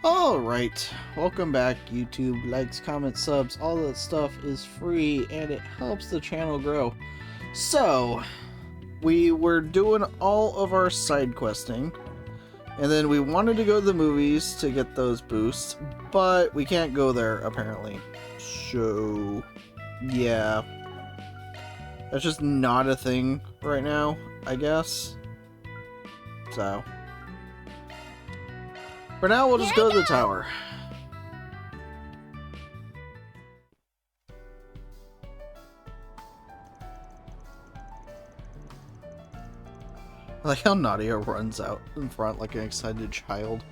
Alright, welcome back YouTube. Likes, comments, subs, all that stuff is free and it helps the channel grow. So, we were doing all of our side questing, and then we wanted to go to the movies to get those boosts, but we can't go there apparently. So, yeah. That's just not a thing right now, I guess. So, for now, we'll just go to the tower. I like how Nadia runs out in front like an excited child.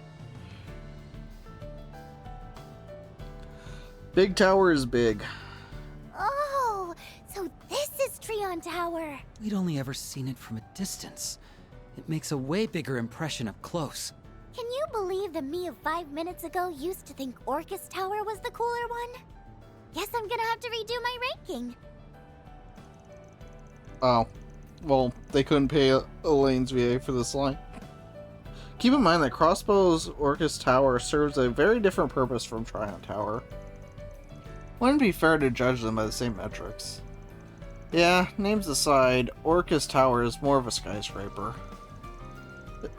Big tower is big. Oh, so this is Treon Tower. We'd only ever seen it from a distance. It makes a way bigger impression up close. Can you believe the me of 5 minutes ago used to think Orcus Tower was the cooler one? Guess I'm gonna have to redo my ranking. Oh. Well, they couldn't pay Elaine's VA for this line. Keep in mind that Crossbow's Orcus Tower serves a very different purpose from Tryon Tower. Wouldn't be fair to judge them by the same metrics. Yeah, names aside, Orcus Tower is more of a skyscraper.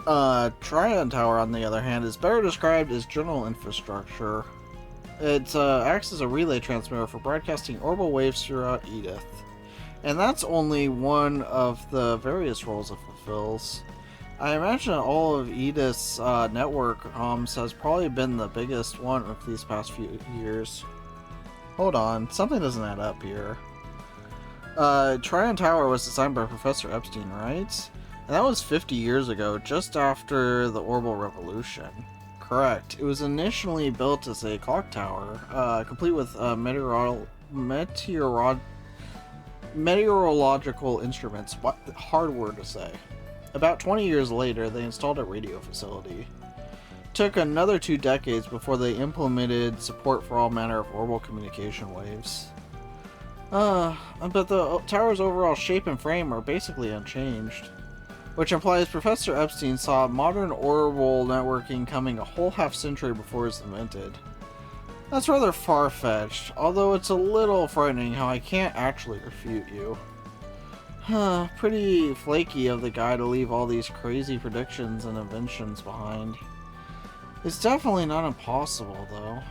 Tryon Tower, on the other hand, is better described as general infrastructure. It acts as a relay transmitter for broadcasting orbital waves throughout Edith. And that's only one of the various roles it fulfills. I imagine all of Edith's network has probably been the biggest one of these past few years. Hold on, something doesn't add up here. Tryon Tower was designed by Professor Epstein, right? And that was 50 years ago, just after the Orbital Revolution. Correct. It was initially built as a clock tower, complete with meteorological instruments. What hard word to say. About 20 years later, they installed a radio facility. Took another 2 decades before they implemented support for all manner of orbital communication waves. But the tower's overall shape and frame are basically unchanged, which implies Professor Epstein saw modern orbital networking coming a whole half-century before it was invented. That's rather far-fetched, although it's a little frightening how I can't actually refute you. Pretty flaky of the guy to leave all these crazy predictions and inventions behind. It's definitely not impossible, though.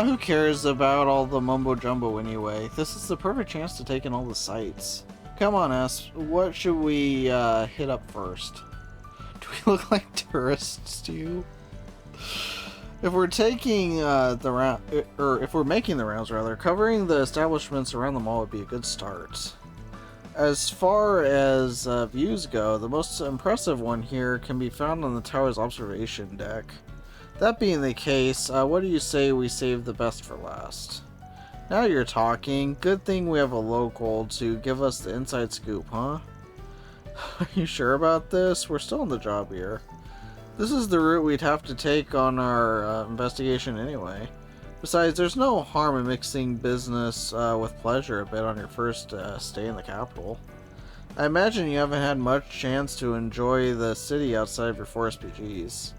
Who cares about all the mumbo-jumbo anyway? This is the perfect chance to take in all the sights. Come on, S. What should we hit up first? Do we look like tourists to you? If we're taking if we're making the rounds rather, covering the establishments around the mall would be a good start. As far as views go, the most impressive one here can be found on the tower's observation deck. That being the case, what do you say we save the best for last? Now you're talking. Good thing we have a local to give us the inside scoop, huh? Are you sure about this? We're still on the job here. This is the route we'd have to take on our investigation anyway. Besides, there's no harm in mixing business with pleasure a bit on your first stay in the capital. I imagine you haven't had much chance to enjoy the city outside of your 4 SPGs.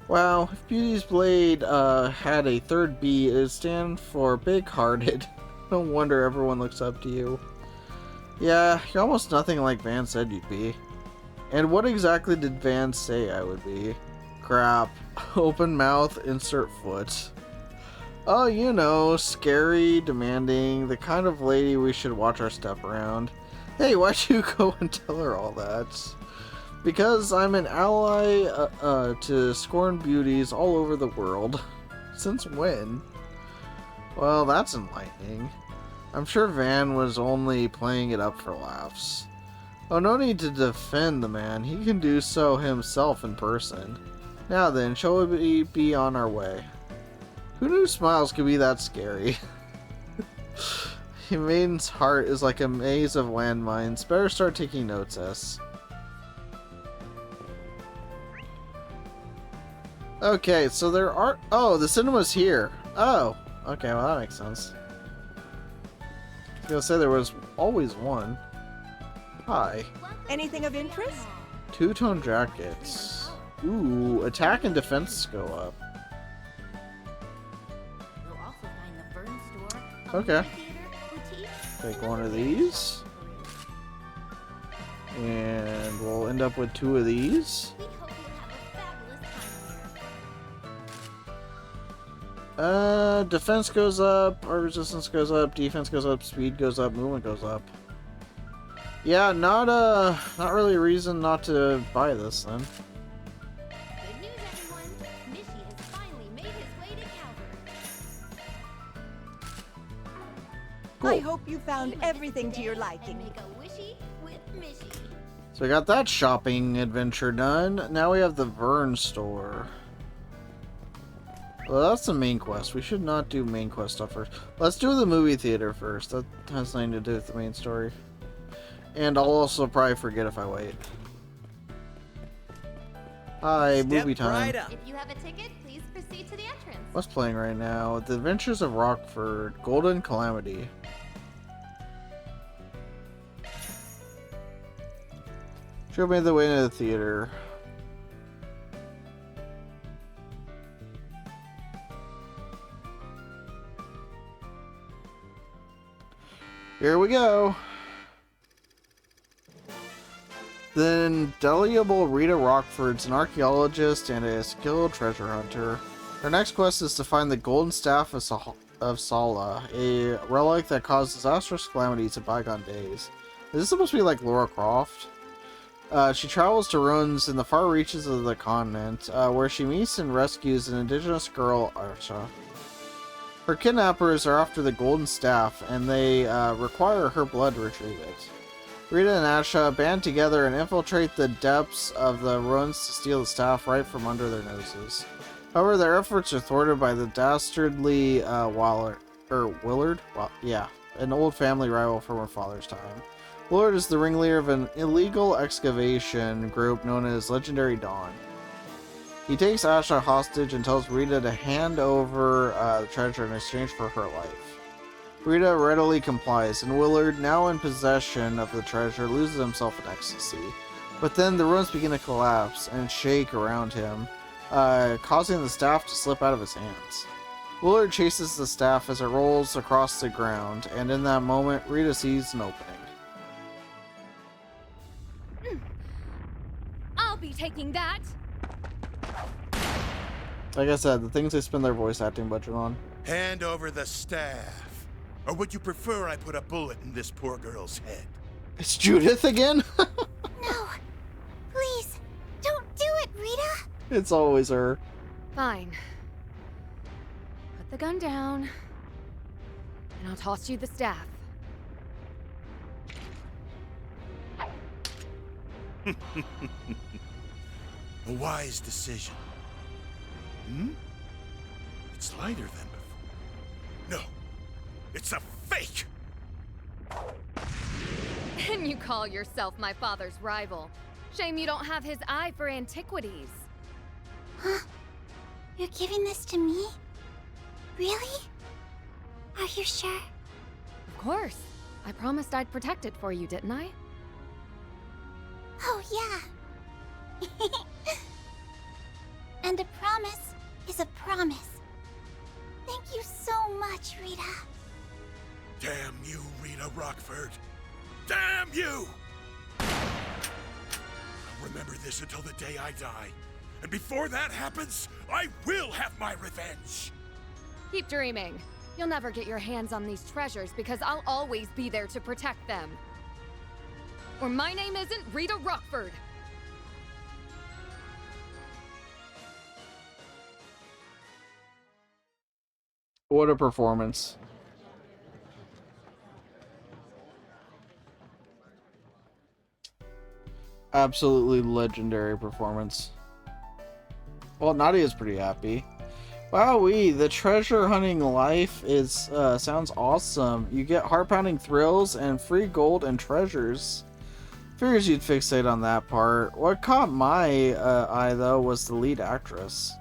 Wow, if Beauty's Blade had a third B, it'd stand for big-hearted. No wonder everyone looks up to you. Yeah, you're almost nothing like Van said you'd be. And what exactly did Van say I would be? Crap. Open mouth, insert foot. Oh, you know, scary, demanding, the kind of lady we should watch our step around. Hey, why'd you go and tell her all that? Because I'm an ally to scorn beauties all over the world. Since when? Well, that's enlightening. I'm sure Van was only playing it up for laughs. Oh, no need to defend the man. He can do so himself in person. Now then, shall we be on our way? Who knew smiles could be that scary? A maiden's heart is like a maze of landmines. Better start taking notes, S. Okay, so there are... Oh, the cinema's here. Oh, okay, well that makes sense. I was gonna say there was always one. Hi. Anything of interest? Two-tone jackets. Ooh, attack and defense go up. You'll also find the Fern Store, Okay. movie theater, boutique, Take one of these. And we'll end up with 2 of these. We hope you'll have a fabulous time here. Defense goes up, our resistance goes up, defense goes up, speed goes up, movement goes up. Yeah, not really a reason not to buy this then. Good news, everyone. Mishy has finally made his way to Calvert. Cool. I hope you found everything to your And liking. make a wishy with Mishy. So we got that shopping adventure done. Now we have the Vern store. Well, that's the main quest. We should not do main quest stuff first. Let's do the movie theater first. That has nothing to do with the main story. And I'll also probably forget if I wait. Hi, movie time. Right up. If you have a ticket, please proceed to the entrance. What's playing right now? The Adventures of Rockford, Golden Calamity. Show me the way to the theater. Here we go. The indelible Rita Rockford's an archaeologist and a skilled treasure hunter. Her next quest is to find the Golden Staff of Sala, a relic that caused disastrous calamities in bygone days. Is this supposed to be like Lara Croft? She travels to ruins in the far reaches of the continent, where she meets and rescues an indigenous girl, Arsha. Her kidnappers are after the Golden Staff, and they require her blood to retrieve it. Rita and Asha band together and infiltrate the depths of the ruins to steal the staff right from under their noses. However, their efforts are thwarted by the dastardly Willard? Well, yeah, an old family rival from her father's time. Willard is the ringleader of an illegal excavation group known as Legendary Dawn. He takes Asha hostage and tells Rita to hand over the treasure in exchange for her life. Rita readily complies, and Willard, now in possession of the treasure, loses himself in ecstasy. But then the ruins begin to collapse and shake around him, causing the staff to slip out of his hands. Willard chases the staff as it rolls across the ground, and in that moment, Rita sees an opening. I'll be taking that. Like I said, the things they spend their voice acting budget on. Hand over the staff. Or would you prefer I put a bullet in this poor girl's head? It's Judith again? No, please, don't do it, Rita. It's always her. Fine. Put the gun down, and I'll toss you the staff. A wise decision. It's lighter than before. No, it's a fake! And you call yourself my father's rival. Shame you don't have his eye for antiquities. Huh? You're giving this to me? Really? Are you sure? Of course. I promised I'd protect it for you, didn't I? Oh, yeah. And a promise is a promise. Thank you so much, Rita. Damn you, Rita Rockford! Damn you! I'll remember this until the day I die. And before that happens, I will have my revenge! Keep dreaming. You'll never get your hands on these treasures because I'll always be there to protect them. Or my name isn't Rita Rockford. What a performance. Absolutely legendary performance. Well, Nadia's pretty happy. Wowee, the treasure hunting life is sounds awesome. You get heart-pounding thrills and free gold and treasures. Figures you'd fixate on that part. What caught my eye, though, was the lead actress.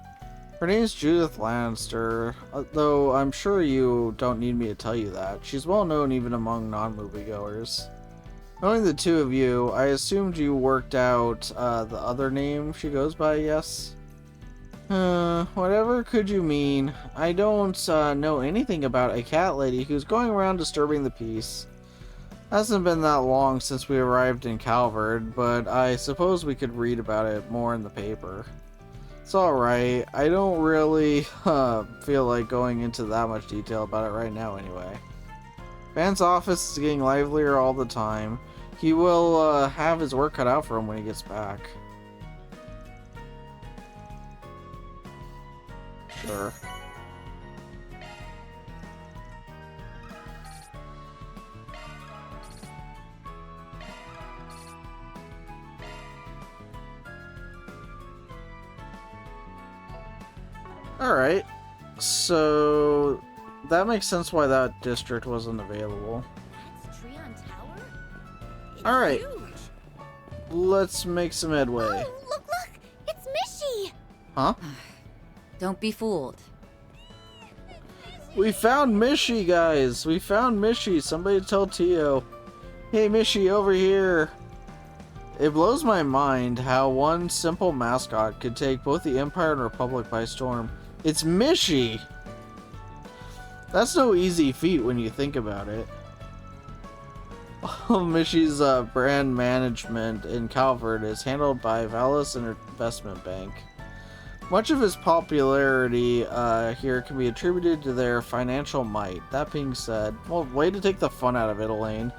Her name's Judith Lannister, though I'm sure you don't need me to tell you that. She's well known even among non-moviegoers. Knowing the two of you, I assumed you worked out the other name she goes by, yes? Whatever could you mean? I don't know anything about a cat lady who's going around disturbing the peace. Hasn't been that long since we arrived in Calvard, but I suppose we could read about it more in the paper. It's alright, I don't really feel like going into that much detail about it right now anyway. Van's office is getting livelier all the time. He will have his work cut out for him when he gets back. Sure. Alright, so that makes sense why that district wasn't available. That's Treon Tower? It's Alright. huge. Let's make some headway. Oh, look! It's Mishy! Huh? Don't be fooled. We found Mishy, guys! We found Mishy! Somebody tell Tio. Hey Mishy, over here! It blows my mind how one simple mascot could take both the Empire and Republic by storm. It's Mishy! That's no easy feat when you think about it. Mishy's brand management in Calvard is handled by Valis Investment Bank. Much of his popularity here can be attributed to their financial might. That being said, well, way to take the fun out of it, Elaine.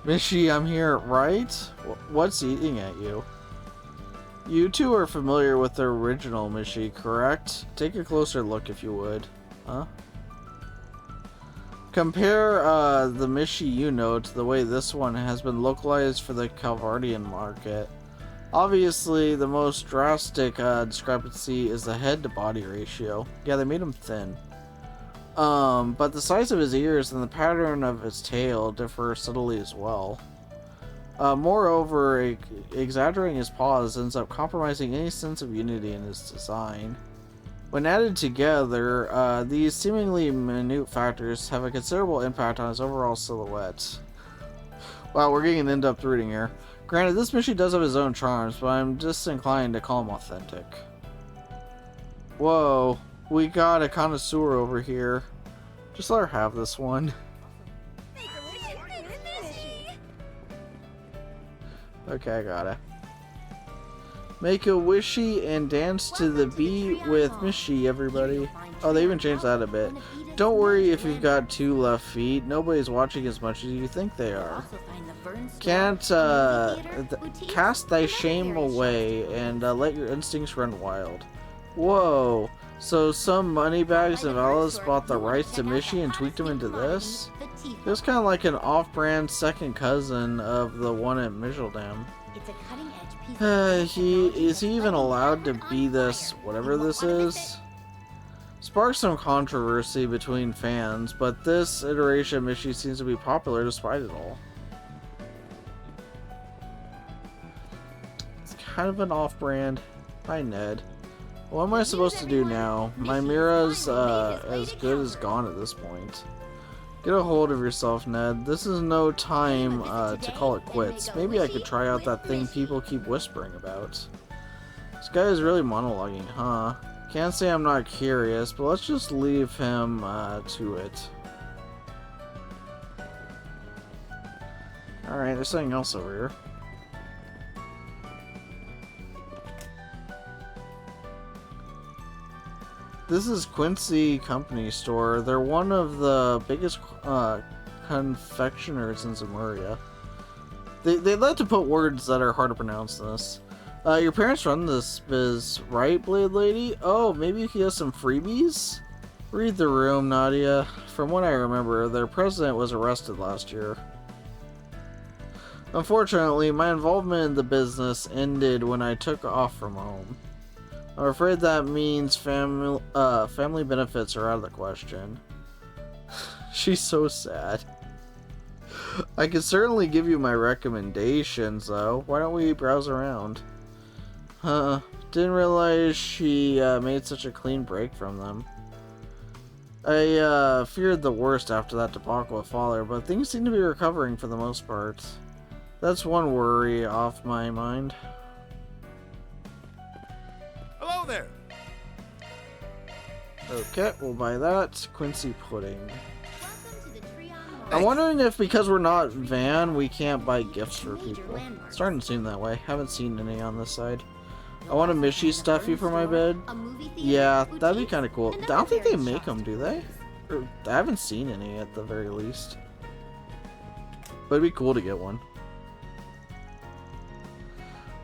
Mishy, I'm here, right? What's eating at you? You two are familiar with the original Mishy, correct? Take a closer look if you would. Huh? Compare the Mishy you know to the way this one has been localized for the Calvardian market. Obviously, the most drastic discrepancy is the head-to-body ratio. Yeah, they made him thin. But the size of his ears and the pattern of his tail differ subtly as well. Moreover, exaggerating his paws ends up compromising any sense of unity in his design. When added together, these seemingly minute factors have a considerable impact on his overall silhouette. Wow, we're getting an in-depth reading here. Granted, this Mishy does have his own charms, but I'm disinclined to call him authentic. Whoa, we got a connoisseur over here. Just let her have this one. Okay, I got it. Make a wishy and dance to the beat with Mishy, everybody. Oh, they even changed that a bit. Don't worry if you've got 2 left feet. Nobody's watching as much as you think they are. Can't, cast thy shame away and let your instincts run wild. Whoa, so some moneybags of Alice bought the rights to Mishy and tweaked them into this? It was kind of like an off-brand second cousin of the one at Michelldam. Is he even allowed to be this, whatever this is? Sparked some controversy between fans, but this iteration of Mishy seems to be popular despite it all. It's kind of an off-brand. Hi, Ned. What am I supposed to do now? My Mira's as good as gone at this point. Get a hold of yourself, Ned. This is no time to call it quits. Maybe I could try out that thing people keep whispering about. This guy is really monologuing, huh? Can't say I'm not curious, but let's just leave him to it. Alright, there's something else over here. This is Quincy Company Store. They're one of the biggest confectioners in Zemuria. They like to put words that are hard to pronounce in this. Your parents run this biz, right, Blade Lady? Oh, maybe you can get some freebies? Read the room, Nadia. From what I remember, their president was arrested last year. Unfortunately, my involvement in the business ended when I took off from home. I'm afraid that means family benefits are out of the question. She's so sad. I could certainly give you my recommendations, though. Why don't we browse around? Didn't realize she made such a clean break from them. I feared the worst after that debacle with Father, but things seem to be recovering for the most part. That's one worry off my mind. Hello there. Okay, we'll buy that. Quincy pudding. Welcome to the Trion I'm wondering if because we're not Van, we can't buy gifts for people. It's starting to seem that way. Haven't seen any on this side. I want a Mishy stuffy for my bed. Yeah, that'd be kind of cool. I don't think they make them, do they? Or, I haven't seen any at the very least. But it'd be cool to get one.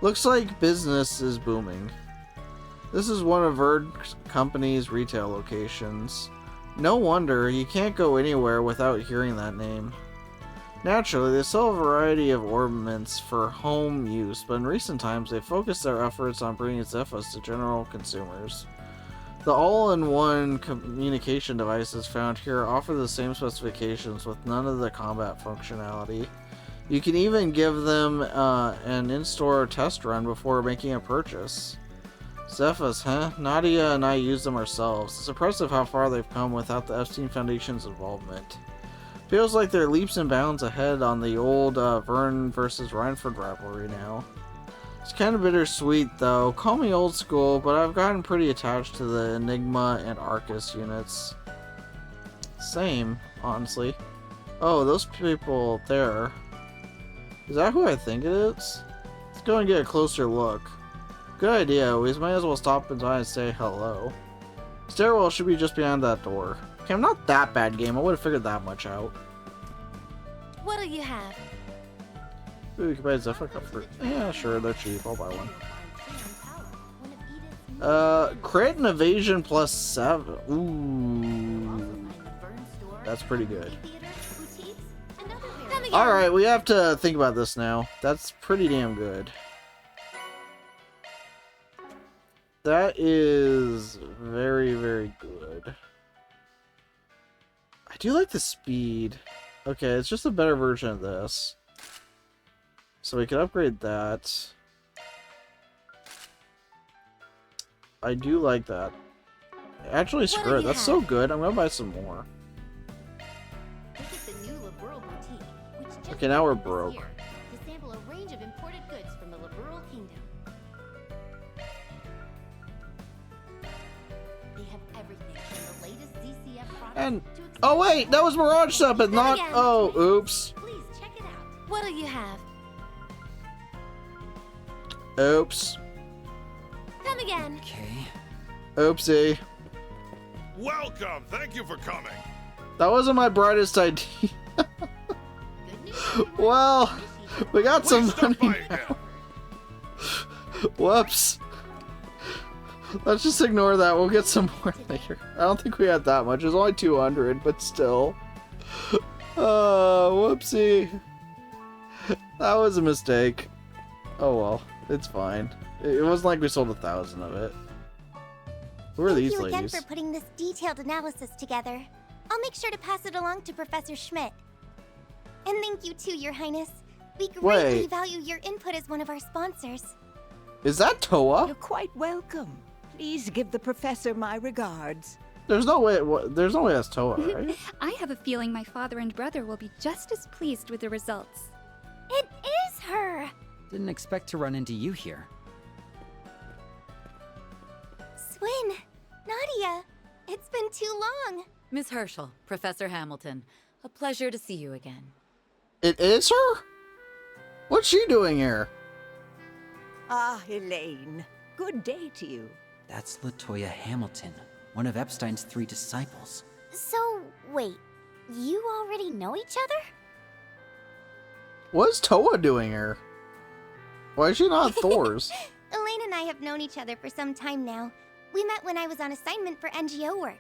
Looks like business is booming. This is one of Verd's company's retail locations. No wonder, you can't go anywhere without hearing that name. Naturally, they sell a variety of ornaments for home use, but in recent times they've focused their efforts on bringing Zephos to general consumers. The all-in-one communication devices found here offer the same specifications with none of the combat functionality. You can even give them an in-store test run before making a purchase. Zephos, huh? Nadia and I use them ourselves. It's impressive how far they've come without the Epstein Foundation's involvement. Feels like they're leaps and bounds ahead on the old Vern versus Rhineford rivalry now. It's kind of bittersweet though. Call me old school, but I've gotten pretty attached to the Enigma and Arcus units. Same, honestly. Oh, those people there. Is that who I think it is? Let's go and get a closer look. Good idea. We might as well stop in time and say hello. Stairwell should be just behind that door. Okay, I'm not that bad, game. I would have figured that much out. What'll you have? Ooh, you can buy a Zephyr cup for... Yeah, sure, they're cheap. I'll buy one. Crit and evasion plus 7. Ooh. That's pretty good. Alright, we have to think about this now. That's pretty damn good. That is very, very good. I do like the speed. Okay, it's just a better version of this. So we can upgrade that. I do like that. Actually, screw it. That's so good. I'm gonna buy some more. Okay, now we're broke. To sample a range of imported goods from the Liberal Kingdom. They have everything from the latest ZCF products And to oh wait, that was Mirage Sup, but not. Oh, oops. Please check it out. What'll you have? Oops. Come again. Okay. Oopsie. Welcome. Thank you for coming. That wasn't my brightest idea. Good news, everyone. Well, we got some Please stop money. by again. Whoops. Let's just ignore that. We'll get some more later. I don't think we had that much. It was only 200, but still. Whoopsie. That was a mistake. Oh well, it's fine. It wasn't like we sold 1,000 of it. Who are these Thank you again ladies? for putting this detailed analysis together. I'll make sure to pass it along to Professor Schmidt. And thank you too, Your Highness. We greatly Wait. value your input as one of our sponsors. Is that Towa? You're quite welcome. Please give the professor my regards. There's no way. There's no way that's Towa, right? I have a feeling my father and brother will be just as pleased with the results. It is her! Didn't expect to run into you here. Swin, Nadia, it's been too long. Miss Herschel, Professor Hamilton, a pleasure to see you again. It is her? What's she doing here? Ah, Elaine. Good day to you. That's Latoya Hamilton, one of Epstein's 3 disciples. So, wait, you already know each other? What is Towa doing here? Why is she not at Thor's? Elaine and I have known each other for some time now. We met when I was on assignment for NGO work.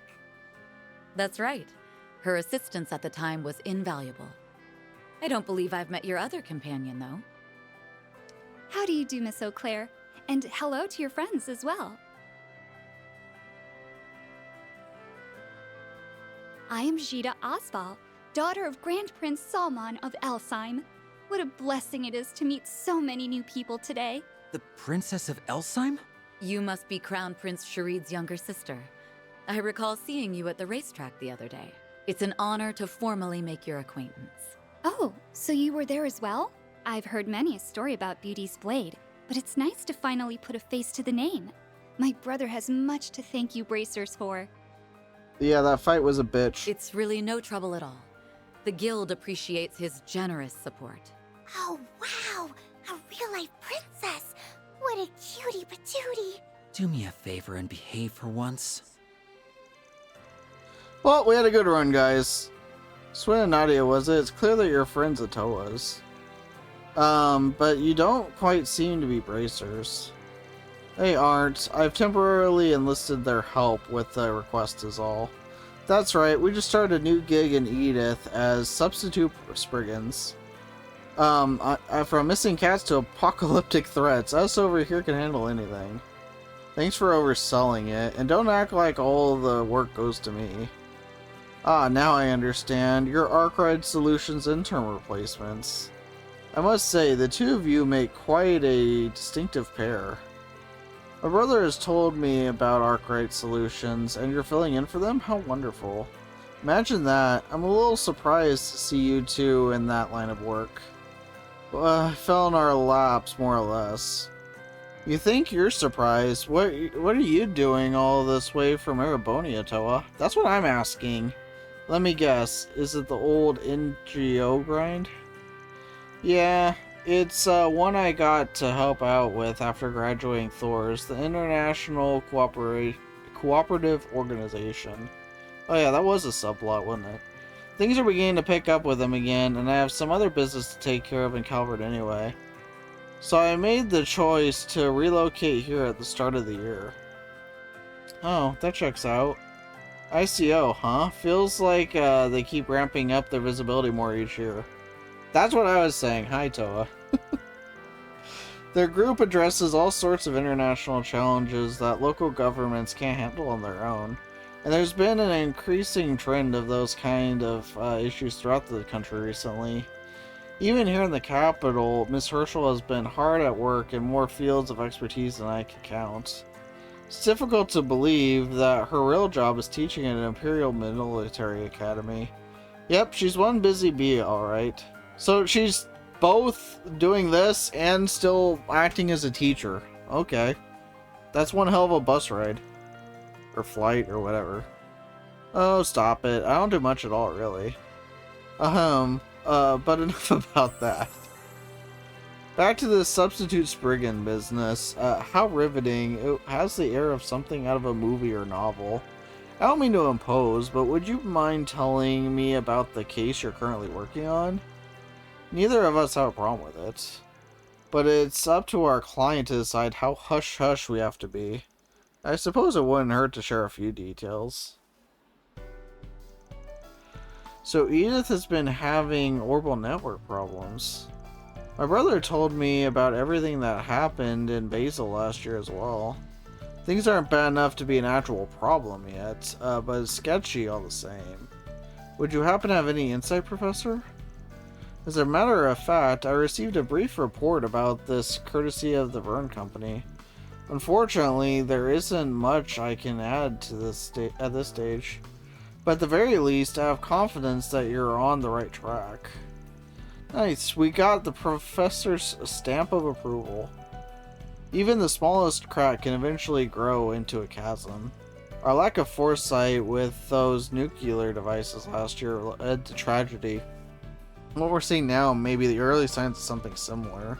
That's right. Her assistance at the time was invaluable. I don't believe I've met your other companion, though. How do you do, Miss Eau Claire? And hello to your friends as well. I am Jita Osval, daughter of Grand Prince Salman of Elsheim. What a blessing it is to meet so many new people today. The Princess of Elsheim? You must be Crown Prince Sharid's younger sister. I recall seeing you at the racetrack the other day. It's an honor to formally make your acquaintance. Oh, so you were there as well? I've heard many a story about Beauty's Blade, but it's nice to finally put a face to the name. My brother has much to thank you Bracers for. Yeah, that fight was a bitch. It's really no trouble at all. The guild appreciates his generous support. Oh, wow! A real-life princess! What a cutie patootie! Do me a favor and behave for once. Well, we had a good run, guys. Swin and Nadia, was it? It's clear that you're friends of Towa's. But you don't quite seem to be bracers. They aren't. I've temporarily enlisted their help with the request is all. That's right, we just started a new gig in Edith as substitute spriggans. From missing cats to apocalyptic threats, us over here can handle anything. Thanks for overselling it, and don't act like all the work goes to me. Ah, now I understand. You're Arkwright Solutions intern replacements. I must say, the two of you make quite a distinctive pair. My brother has told me about Arkwright Solutions, and you're filling in for them? How wonderful. Imagine that. I'm a little surprised to see you two in that line of work. Fell in our laps, more or less. You think you're surprised? What are you doing all this way from Erebonia, Towa? That's what I'm asking. Let me guess. Is it the old NGO grind? Yeah, it's one I got to help out with after graduating Thor's, the International Cooperative Organization. Oh yeah, that was a subplot, wasn't it? Things are beginning to pick up with them again, and I have some other business to take care of in Calvert anyway. So I made the choice to relocate here at the start of the year. Oh, that checks out. ICO, huh? Feels like they keep ramping up their visibility more each year. That's what I was saying. Hi, Towa. Their group addresses all sorts of international challenges that local governments can't handle on their own. And there's been an increasing trend of those kind of issues throughout the country recently. Even here in the capital, Miss Herschel has been hard at work in more fields of expertise than I can count. It's difficult to believe that her real job is teaching at an Imperial Military Academy. Yep, she's one busy bee, alright. So she's both doing this and still acting as a teacher. Okay. That's one hell of a bus ride. Or flight, or whatever. Oh, stop it. I don't do much at all, really. But enough about that. Back to the substitute spriggan business. How riveting. It has the air of something out of a movie or novel. I don't mean to impose, but would you mind telling me about the case you're currently working on? Neither of us have a problem with it. But it's up to our client to decide how hush-hush we have to be. I suppose it wouldn't hurt to share a few details. So Edith has been having orbital network problems. My brother told me about everything that happened in Basel last year as well. Things aren't bad enough to be an actual problem yet, but it's sketchy all the same. Would you happen to have any insight, Professor? As a matter of fact, I received a brief report about this courtesy of the Verne Company. Unfortunately, there isn't much I can add to this at this stage. But at the very least, I have confidence that you're on the right track. Nice, we got the professor's stamp of approval. Even the smallest crack can eventually grow into a chasm. Our lack of foresight with those nuclear devices last year led to tragedy. What we're seeing now may be the early signs of something similar.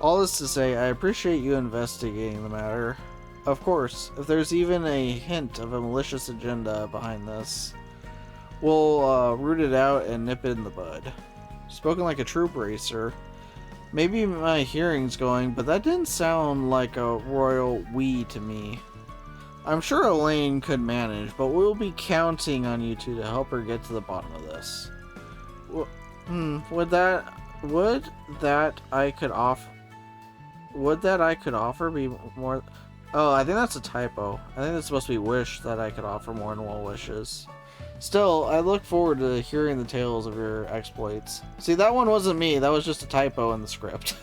All this to say, I appreciate you investigating the matter. Of course, if there's even a hint of a malicious agenda behind this, we'll root it out and nip it in the bud. Spoken like a true bracer. Maybe my hearing's going, but that didn't sound like a royal we to me. I'm sure Elaine could manage, but we'll be counting on you two to help her get to the bottom of this. Would that I could offer be more? Oh, I think that's a typo. I think that's supposed to be wish that I could offer more than well wishes. Still, I look forward to hearing the tales of your exploits. See, that one wasn't me. That was just a typo in the script.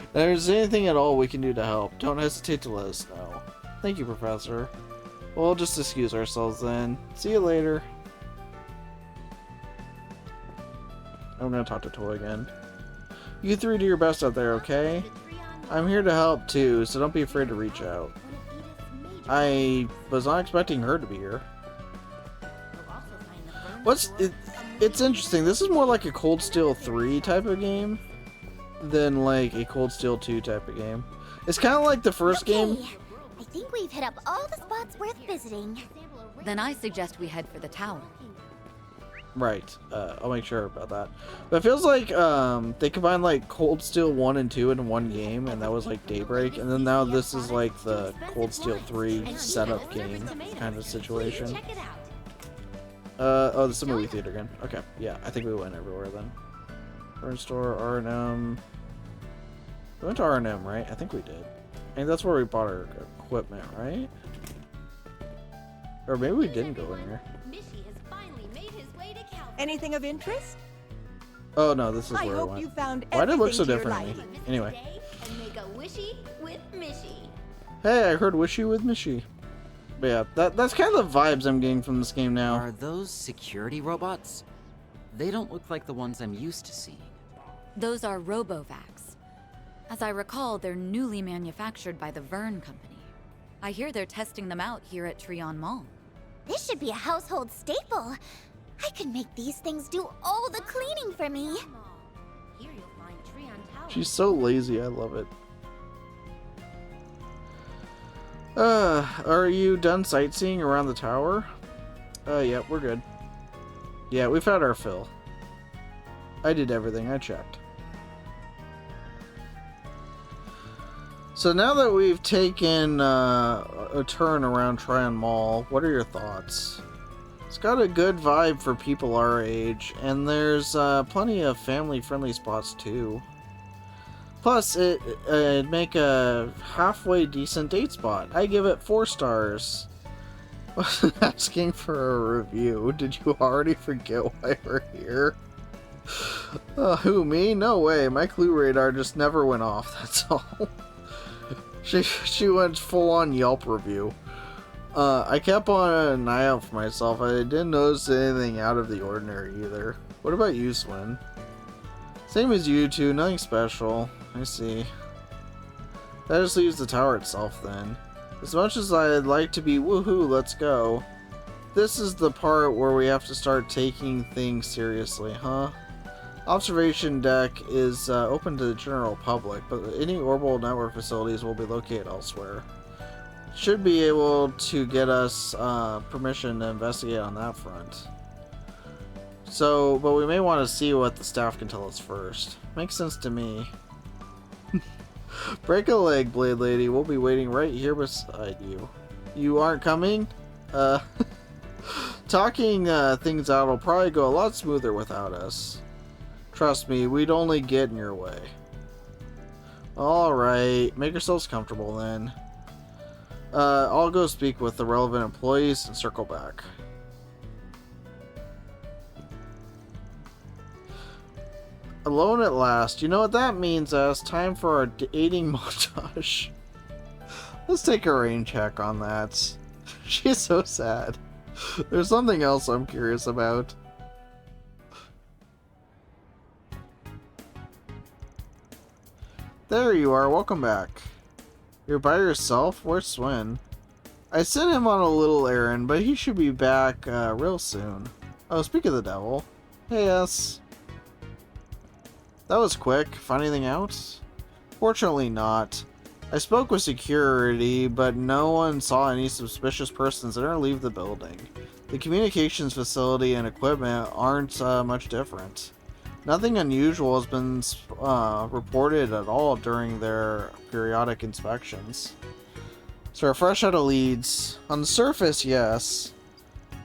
If there's anything at all we can do to help, don't hesitate to let us know. Thank you, Professor. We'll just excuse ourselves then. See you later. I'm gonna talk to Towa again. You three do your best out there, okay? I'm here to help too, so don't be afraid to reach out. I was not expecting her to be here. It's interesting. This is more like a Cold Steel 3 type of game than like a Cold Steel 2 type of game. It's kind of like the first game. I think we've hit up all the spots worth visiting. Then I suggest we head for the tower. Right. I'll make sure about that. But it feels like they combined like Cold Steel 1 and 2 in one game, and that was like Daybreak, and then now this is like the Cold Steel 3 setup game kind of situation. Oh, this is a movie theater again. Okay, yeah, I think we went everywhere then. Burn store, R&M. We went to R&M, right? I think we did. I think that's where we bought our equipment, right? Or maybe we didn't go in here. Anything of interest? Oh no, this is I where I hope went. you found Why did it look so everything to your different to me? liking. Anyway. And make a wishy with Mishy. Hey, I heard wishy with Mishy. But yeah, that's kind of the vibes I'm getting from this game now. Are those security robots? They don't look like the ones I'm used to seeing. Those are Robovacs. As I recall, they're newly manufactured by the Vern Company. I hear they're testing them out here at Treon Mall. This should be a household staple. I could make these things do all the cleaning for me. Here you'll find Treon Tower. She's so lazy, I love it. Are you done sightseeing around the tower? Yeah, we're good. Yeah, we've had our fill. I did everything, I checked. So now that we've taken a turn around Tryon Mall, what are your thoughts? It's got a good vibe for people our age, and there's plenty of family-friendly spots too. Plus, it'd make a halfway decent date spot. I give it 4 stars. Asking for a review. Did you already forget why we're here? Who, me? No way. My clue radar just never went off, that's all. She went full-on Yelp review. I kept on an eye out for myself. I didn't notice anything out of the ordinary either. What about you, Swin? Same as you two, nothing special. I see. That just leaves the tower itself then. As much as I'd like to be woohoo, let's go. This is the part where we have to start taking things seriously, huh? Observation deck is open to the general public, but any orbital network facilities will be located elsewhere. Should be able to get us permission to investigate on that front. So, but we may want to see what the staff can tell us first. Makes sense to me. Break a leg, Blade Lady. We'll be waiting right here beside you. You aren't coming? Talking things out will probably go a lot smoother without us. Trust me, we'd only get in your way. Alright, make yourselves comfortable then. I'll go speak with the relevant employees and circle back. Alone at last. You know what that means, us. Time for our dating montage. Let's take a rain check on that. She's so sad. There's something else I'm curious about. There you are. Welcome back. You're by yourself? Where's Swin? I sent him on a little errand, but he should be back real soon. Oh, speak of the devil. Hey, yes. That was quick. Find anything out? Fortunately not. I spoke with security, but no one saw any suspicious persons enter or leave the building. The communications facility and equipment aren't much different. Nothing unusual has been reported at all during their periodic inspections. So we're fresh out of leads. On the surface, yes.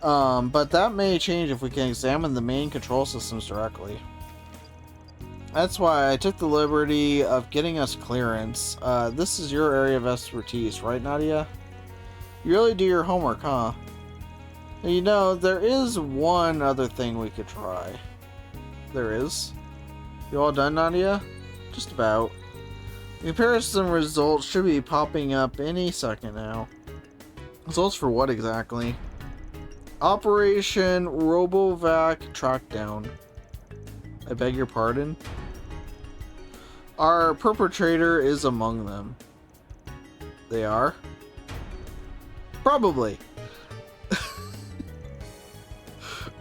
But that may change if we can examine the main control systems directly. That's why I took the liberty of getting us clearance. This is your area of expertise, right, Nadia? You really do your homework, huh? You know, there is one other thing we could try. There is. You all done, Nadia? Just about. The comparison results should be popping up any second now. Results for what exactly? Operation Robovac Trackdown. I beg your pardon? Our perpetrator is among them. They are? Probably.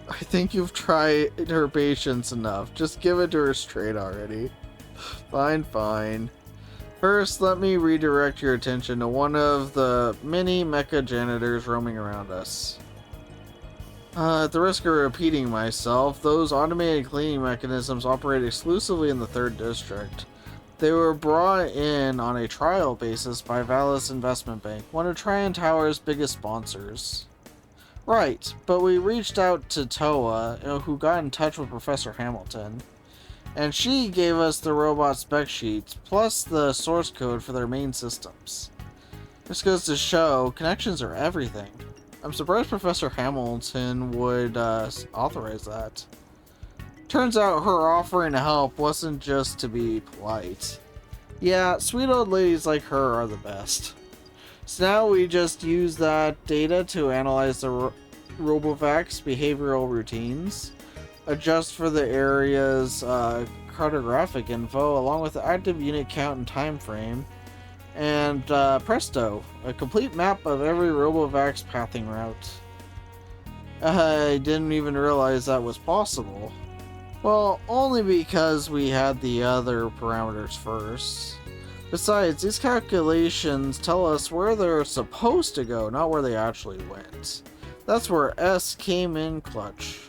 I think you've tried her patience enough. Just give it to her straight already. Fine, fine. First, let me redirect your attention to one of the many mecha janitors roaming around us. At the risk of repeating myself, those automated cleaning mechanisms operate exclusively in the 3rd District. They were brought in on a trial basis by Valis Investment Bank, one of Tryon Tower's biggest sponsors. Right, but we reached out to Towa, who got in touch with Professor Hamilton, and she gave us the robot spec sheets, plus the source code for their main systems. This goes to show, connections are everything. I'm surprised Professor Hamilton would authorize that. Turns out her offering to help wasn't just to be polite. Yeah, sweet old ladies like her are the best. So now we just use that data to analyze the Robovac's behavioral routines, adjust for the area's cartographic info along with the active unit count and time frame, and presto, a complete map of every Robovac's pathing route. I didn't even realize that was possible. Well, only because we had the other parameters first. Besides, these calculations tell us where they're supposed to go, not where they actually went. That's where S came in clutch.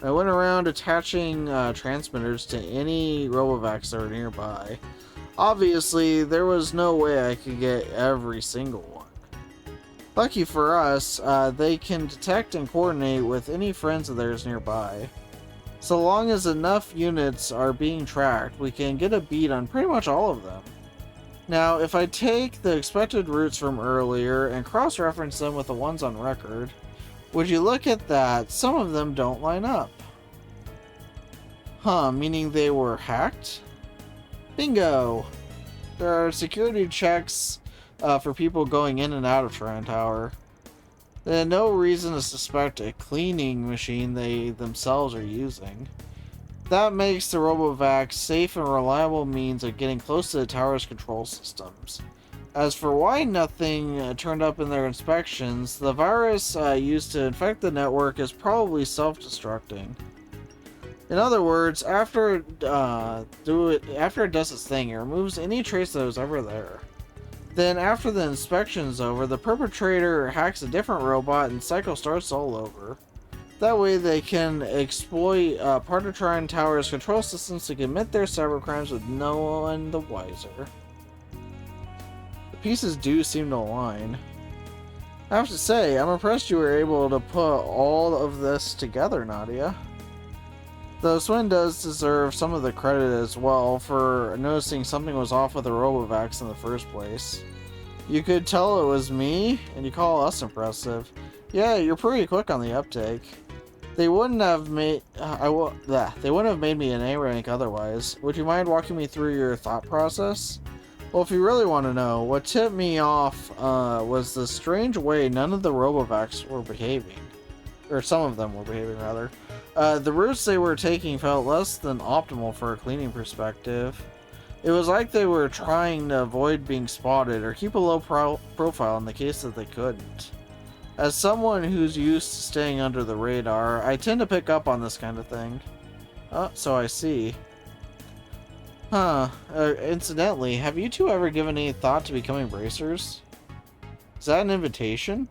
I went around attaching transmitters to any Robovacs that were nearby. Obviously, there was no way I could get every single one. Lucky for us, they can detect and coordinate with any friends of theirs nearby. So long as enough units are being tracked, we can get a beat on pretty much all of them. Now, if I take the expected routes from earlier and cross-reference them with the ones on record, would you look at that, some of them don't line up. Huh, meaning they were hacked? Bingo! There are security checks for people going in and out of Tryon Tower. They had no reason to suspect a cleaning machine they themselves are using. That makes the Robovac safe and reliable means of getting close to the tower's control systems. As for why nothing turned up in their inspections, the virus used to infect the network is probably self-destructing. In other words, after it does its thing, it removes any trace that was ever there. Then after the inspection is over, the perpetrator hacks a different robot and cycle starts all over. That way they can exploit part of Tryon Tower's control systems to commit their cybercrimes with no one the wiser. The pieces do seem to align. I have to say, I'm impressed you were able to put all of this together, Nadia. Though Swin does deserve some of the credit as well for noticing something was off with the Robovacs in the first place. You could tell it was me, and you call us impressive. Yeah, you're pretty quick on the uptake. They wouldn't have made me an A rank otherwise. Would you mind walking me through your thought process? Well, if you really want to know, what tipped me off was the strange way none of the Robovacs were behaving. Or some of them were behaving, rather. The routes they were taking felt less than optimal for a cleaning perspective. It was like they were trying to avoid being spotted or keep a low profile in the case that they couldn't. As someone who's used to staying under the radar, I tend to pick up on this kind of thing. Oh, so I see. Huh. Incidentally, have you two ever given any thought to becoming bracers? Is that an invitation?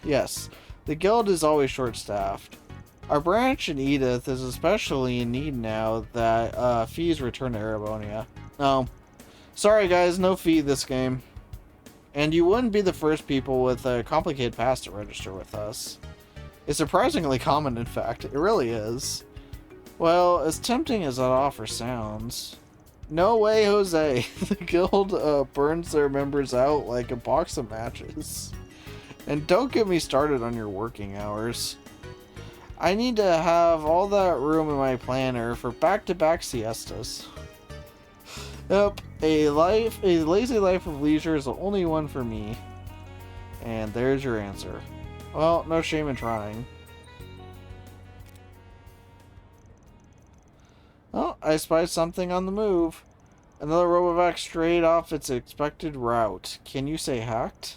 Yes. The guild is always short-staffed. Our branch in Edith is especially in need now that fees return to Erebonia. Oh. Sorry guys, no fee this game. And you wouldn't be the first people with a complicated past to register with us. It's surprisingly common, in fact. It really is. Well, as tempting as that offer sounds... No way, Jose. The guild burns their members out like a box of matches. And don't get me started on your working hours. I need to have all that room in my planner for back-to-back siestas. Yep, a lazy life of leisure is the only one for me. And there's your answer. Well, no shame in trying. Oh, I spied something on the move. Another Robovac strayed off its expected route. Can you say hacked?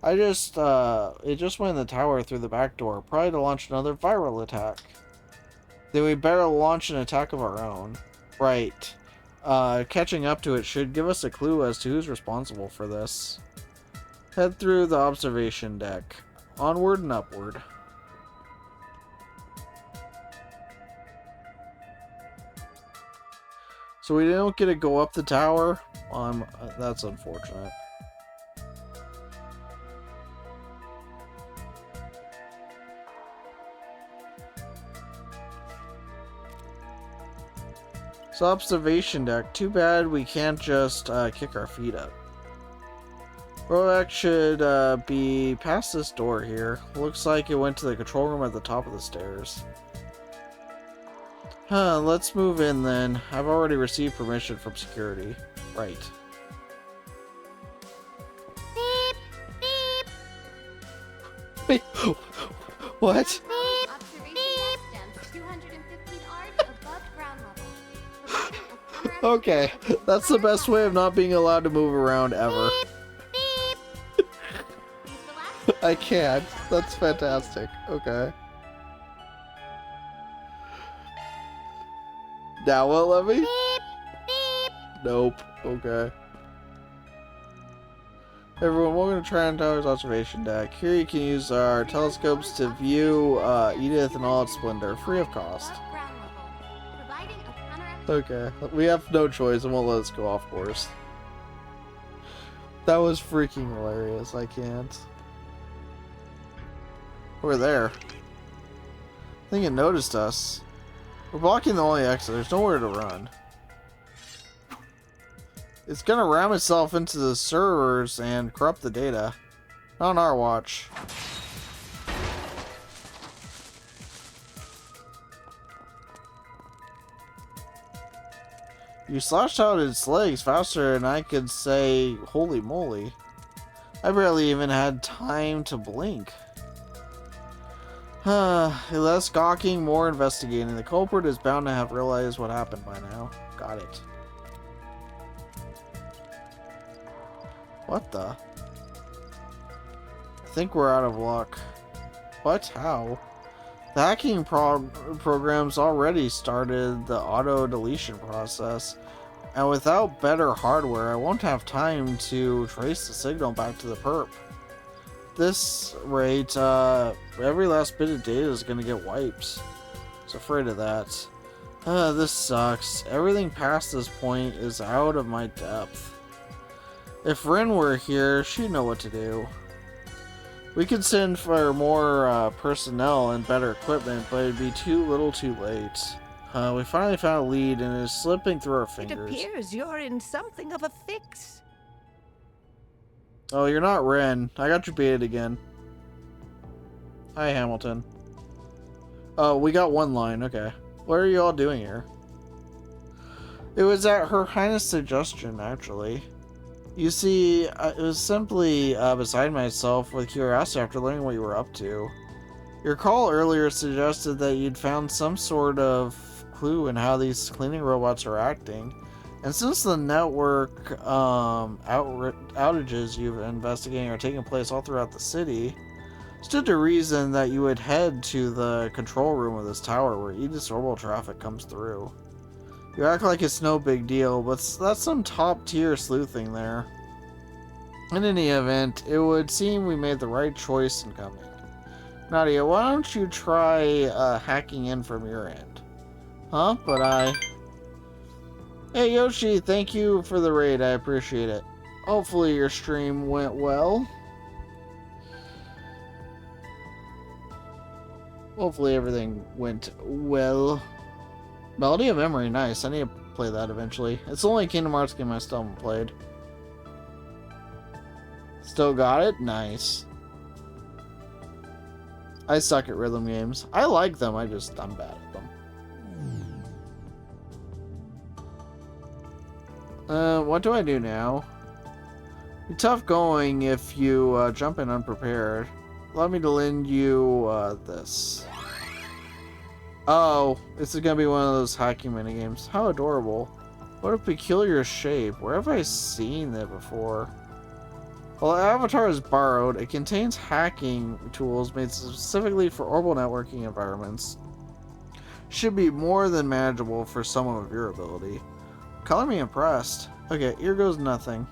It just went in the tower through the back door, probably to launch another viral attack. Then we better launch an attack of our own. Right. Catching up to it should give us a clue as to who's responsible for this. Head through the observation deck. Onward and upward. So we don't get to go up the tower? That's unfortunate. So observation deck. Too bad we can't just kick our feet up. Rovac should be past this door here. Looks like it went to the control room at the top of the stairs. Let's move in then. I've already received permission from security. Right. Beep, Wait, what? beep, Observation beep. deck jumps 215 arcs above ground level. Providing a panoramic Okay, view of the that's the entire best way of not being allowed to move around ever. Beep. Use the last I can't. That's fantastic. Okay. Now what, Levy? Beep. Nope. Okay. Everyone, welcome to Triton Tower's observation deck. Here you can use our telescopes to view Edith in all its splendor, free of cost. above ground level. Providing a panoramic Okay, we have no choice and won't let us go off course. That was freaking hilarious. I can't. We're there. I think it noticed us. We're blocking the only exit. There's nowhere to run. It's gonna ram itself into the servers and corrupt the data. Not on our watch. You slashed out its legs faster than I could say, holy moly. I barely even had time to blink. Less gawking, more investigating. The culprit is bound to have realized what happened by now. Got it. What the? I think we're out of luck. What? How? The hacking program's already started the auto-deletion process, and without better hardware, I won't have time to trace the signal back to the perp. This rate, every last bit of data is gonna get wiped. I was afraid of that. This sucks. Everything past this point is out of my depth. If Rin were here, she'd know what to do. We could send for more personnel and better equipment, but it'd be too little too late. We finally found a lead and it is slipping through our It fingers. appears you're in something of a fix. Oh, you're not Ren. I got you baited again. Hi, Hamilton. Oh, we got one line. Okay. What are you all doing here? It was at Her Highness' suggestion, actually. You see, it was simply beside myself with curiosity after learning what you were up to. Your call earlier suggested that you'd found some sort of clue in how these cleaning robots are acting. And since the network outages you've been investigating are taking place all throughout the city, stood to reason that you would head to the control room of this tower where Edith's orbital traffic comes through. You act like it's no big deal, but that's some top-tier sleuthing there. In any event, it would seem we made the right choice in coming. Nadia, why don't you try hacking in from your end? Huh? Hey Yoshi, thank you for the raid, I appreciate it. Hopefully your stream went well. Hopefully everything went well. Melody of Memory, nice. I need to play that eventually. It's the only Kingdom Hearts game I still haven't played. Still got it? Nice. I suck at rhythm games. I like them, I'm bad at them. What do I do now? Be tough going if you jump in unprepared. Allow me to lend you this. Oh, this is gonna be one of those hacking minigames. How adorable. What a peculiar shape. Where have I seen it before? While the avatar is borrowed, it contains hacking tools made specifically for orbital networking environments. Should be more than manageable for someone of your ability. Color me impressed. Okay, here goes nothing.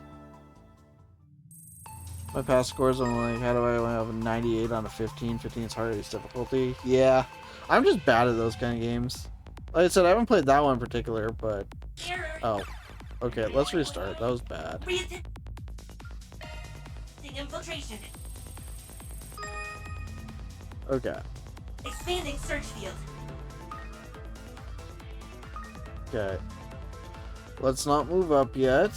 My past scores, I'm like, how do I only have a 98 on a 15? 15 is hardest difficulty. Yeah, I'm just bad at those kind of games. Like I said, I haven't played that one in particular, but... Oh. Okay, let's restart. That was bad. Infiltration. Okay. Expanding search field. Okay. Let's not move up yet.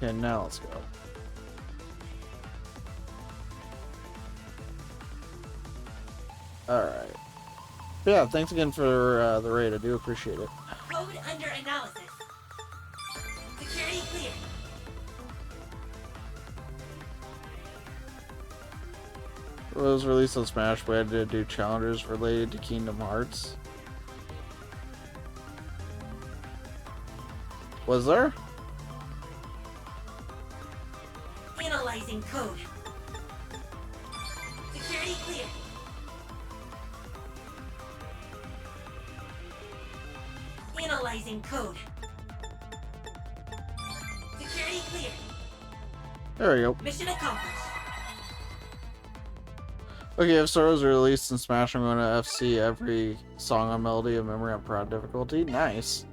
Okay, now let's go. Alright. Yeah, thanks again for the raid. I do appreciate it. Code under analysis. Security clear. It was released on Smash. We had to do challenges related to Kingdom Hearts. Was there? Analyzing code. Security clear. Analyzing code. Security clear. There we go. Mission accomplished. Okay, if Star was released in Smash, I'm going to FC every song on Melody of Memory on Proud difficulty. Nice.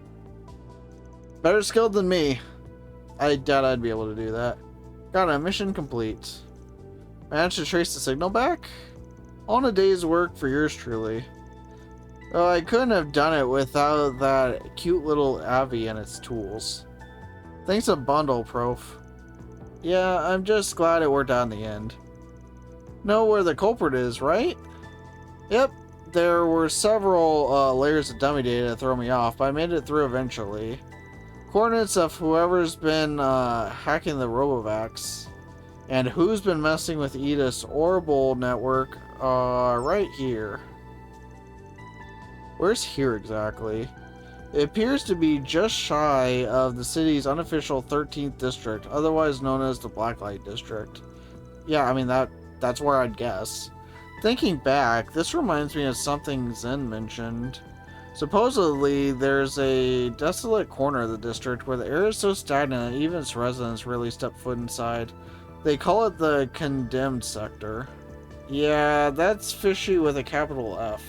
Better skilled than me. I doubt I'd be able to do that. Got a mission complete. Managed to trace the signal back? On a day's work for yours truly. Oh, I couldn't have done it without that cute little Avi and its tools. Thanks a bundle, Prof. Yeah, I'm just glad it worked out in the end. Know where the culprit is, right? Yep, there were several layers of dummy data to throw me off, but I made it through eventually. Coordinates of whoever's been hacking the Robovacs and who's been messing with Edith's Orbital network are right here. Where's here exactly? It appears to be just shy of the city's unofficial 13th district, otherwise known as the Blacklight District. Yeah, I mean, that's where I'd guess. Thinking back, this reminds me of something Zen mentioned. Supposedly, there's a desolate corner of the district where the air is so stagnant that even its residents rarely step foot inside. They call it the Condemned Sector. Yeah, that's fishy with a capital F.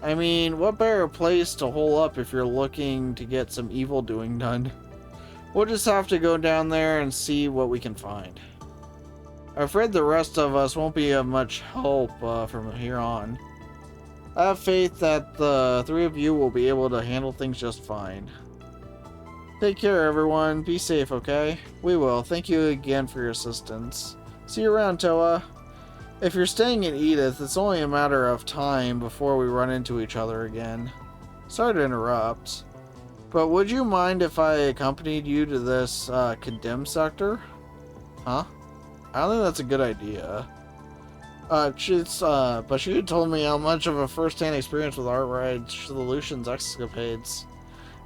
I mean, what better place to hole up if you're looking to get some evil doing done? We'll just have to go down there and see what we can find. I'm afraid the rest of us won't be of much help from here on. I have faith that the three of you will be able to handle things just fine. Take care, everyone. Be safe, okay? We will. Thank you again for your assistance. See you around, Towa. If you're staying in Edith, it's only a matter of time before we run into each other again. Sorry to interrupt, but would you mind if I accompanied you to this condemned sector? Huh? I don't think that's a good idea. But she told me how much of a first-hand experience with Art Solutions escapades.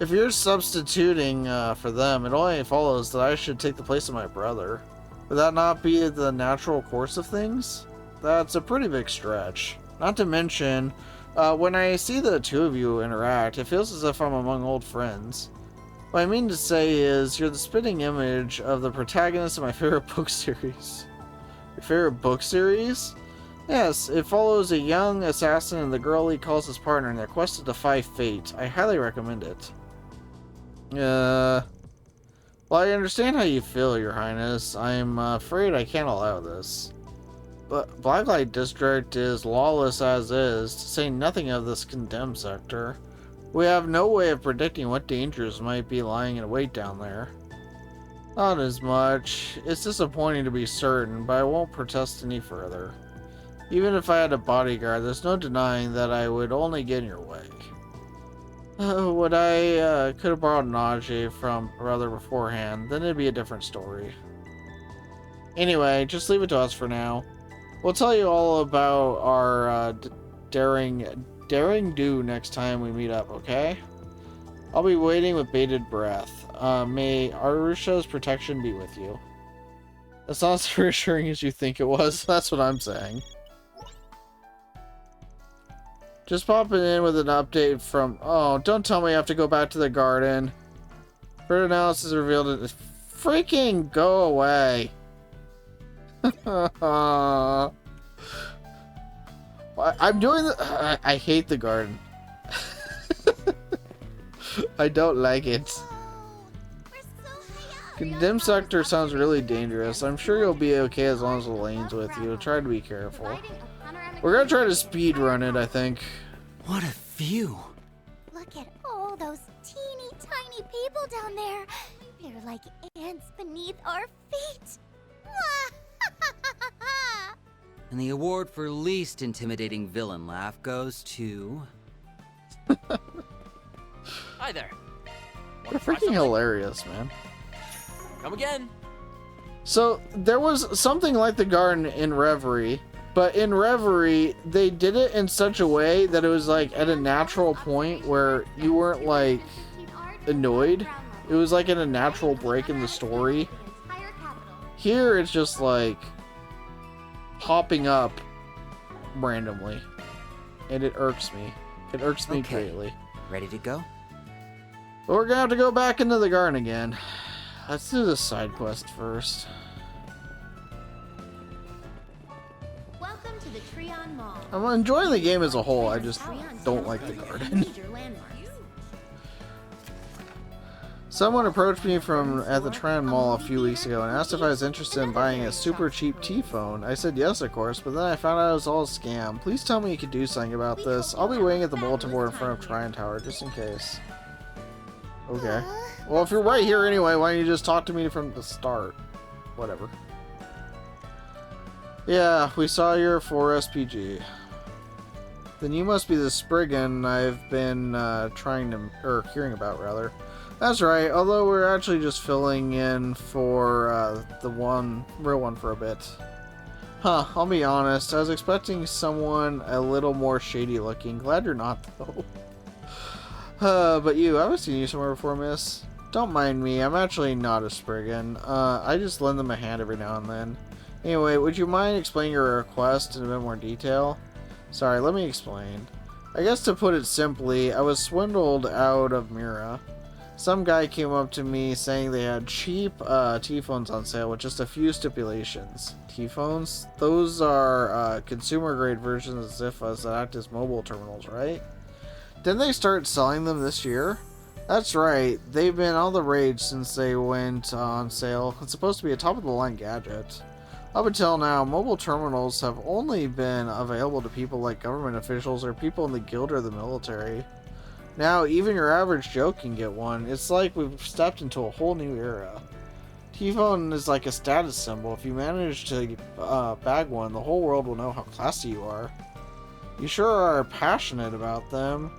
If you're substituting for them, it only follows that I should take the place of my brother. Would that not be the natural course of things? That's a pretty big stretch. Not to mention, when I see the two of you interact, it feels as if I'm among old friends. What I mean to say is, you're the spitting image of the protagonist of my favorite book series. Your favorite book series? Yes, it follows a young assassin and the girl he calls his partner in their quest to defy fate. I highly recommend it. Well, I understand how you feel, Your Highness. I'm afraid I can't allow this. But Blacklight District is lawless as is, to say nothing of this condemned sector. We have no way of predicting what dangers might be lying in wait down there. Not as much. It's disappointing to be certain, but I won't protest any further. Even if I had a bodyguard, there's no denying that I would only get in your way. Would I could have borrowed Najee from brother beforehand, then it'd be a different story. Anyway, just leave it to us for now. We'll tell you all about our daring do next time we meet up, okay? I'll be waiting with bated breath. May Arusha's protection be with you. That's not as reassuring as you think it was. That's what I'm saying. Just popping in with an update from... Oh, don't tell me I have to go back to the garden. Further analysis revealed it... Freaking go away. I'm doing the... I hate the garden. I don't like it. Condemned sector sounds really dangerous. I'm sure you'll be okay as long as Elaine's with you. Try to be careful. We're gonna try to speed run it, I think. What a view. Look at all those teeny tiny people down there. They're like ants beneath our feet. And the award for least intimidating villain laugh goes to... Hi there. They're freaking hilarious, man. Come again. So, there was something like the garden in Reverie, but in Reverie, they did it in such a way that it was like at a natural point where you weren't like annoyed. It was like in a natural break in the story. Here, it's just like popping up randomly, and it irks me. It irks me greatly. Ready to go? But we're gonna have to go back into the garden again. Let's do the side quest first. Welcome to the Treon Mall. I'm enjoying the game as a whole, I just don't like the garden. Someone approached me at the Treon Mall a few weeks ago and asked if I was interested in buying a super cheap T-phone. I said yes, of course, but then I found out it was all a scam. Please tell me you could do something about this. I'll be waiting at the bulletin board in front of Tryon Tower, just in case. Okay. Well, if you're right here anyway, why don't you just talk to me from the start? Whatever. Yeah, we saw your 4SPG. Then you must be the Spriggan I've been hearing about, rather. That's right, although we're actually just filling in for the real one for a bit. Huh, I'll be honest, I was expecting someone a little more shady looking. Glad you're not, though. But I haven't seen you somewhere before, miss. Don't mind me, I'm actually not a Spriggan. I just lend them a hand every now and then. Anyway, would you mind explaining your request in a bit more detail? Sorry, let me explain. I guess to put it simply, I was swindled out of Mira. Some guy came up to me saying they had cheap T-phones on sale with just a few stipulations. T-phones? Those are consumer-grade versions of Ziffas that act as mobile terminals, right? Didn't they start selling them this year? That's right, they've been all the rage since they went on sale. It's supposed to be a top-of-the-line gadget. Up until now, mobile terminals have only been available to people like government officials or people in the guild or the military. Now, even your average Joe can get one. It's like we've stepped into a whole new era. T-phone is like a status symbol. If you manage to bag one, the whole world will know how classy you are. You sure are passionate about them.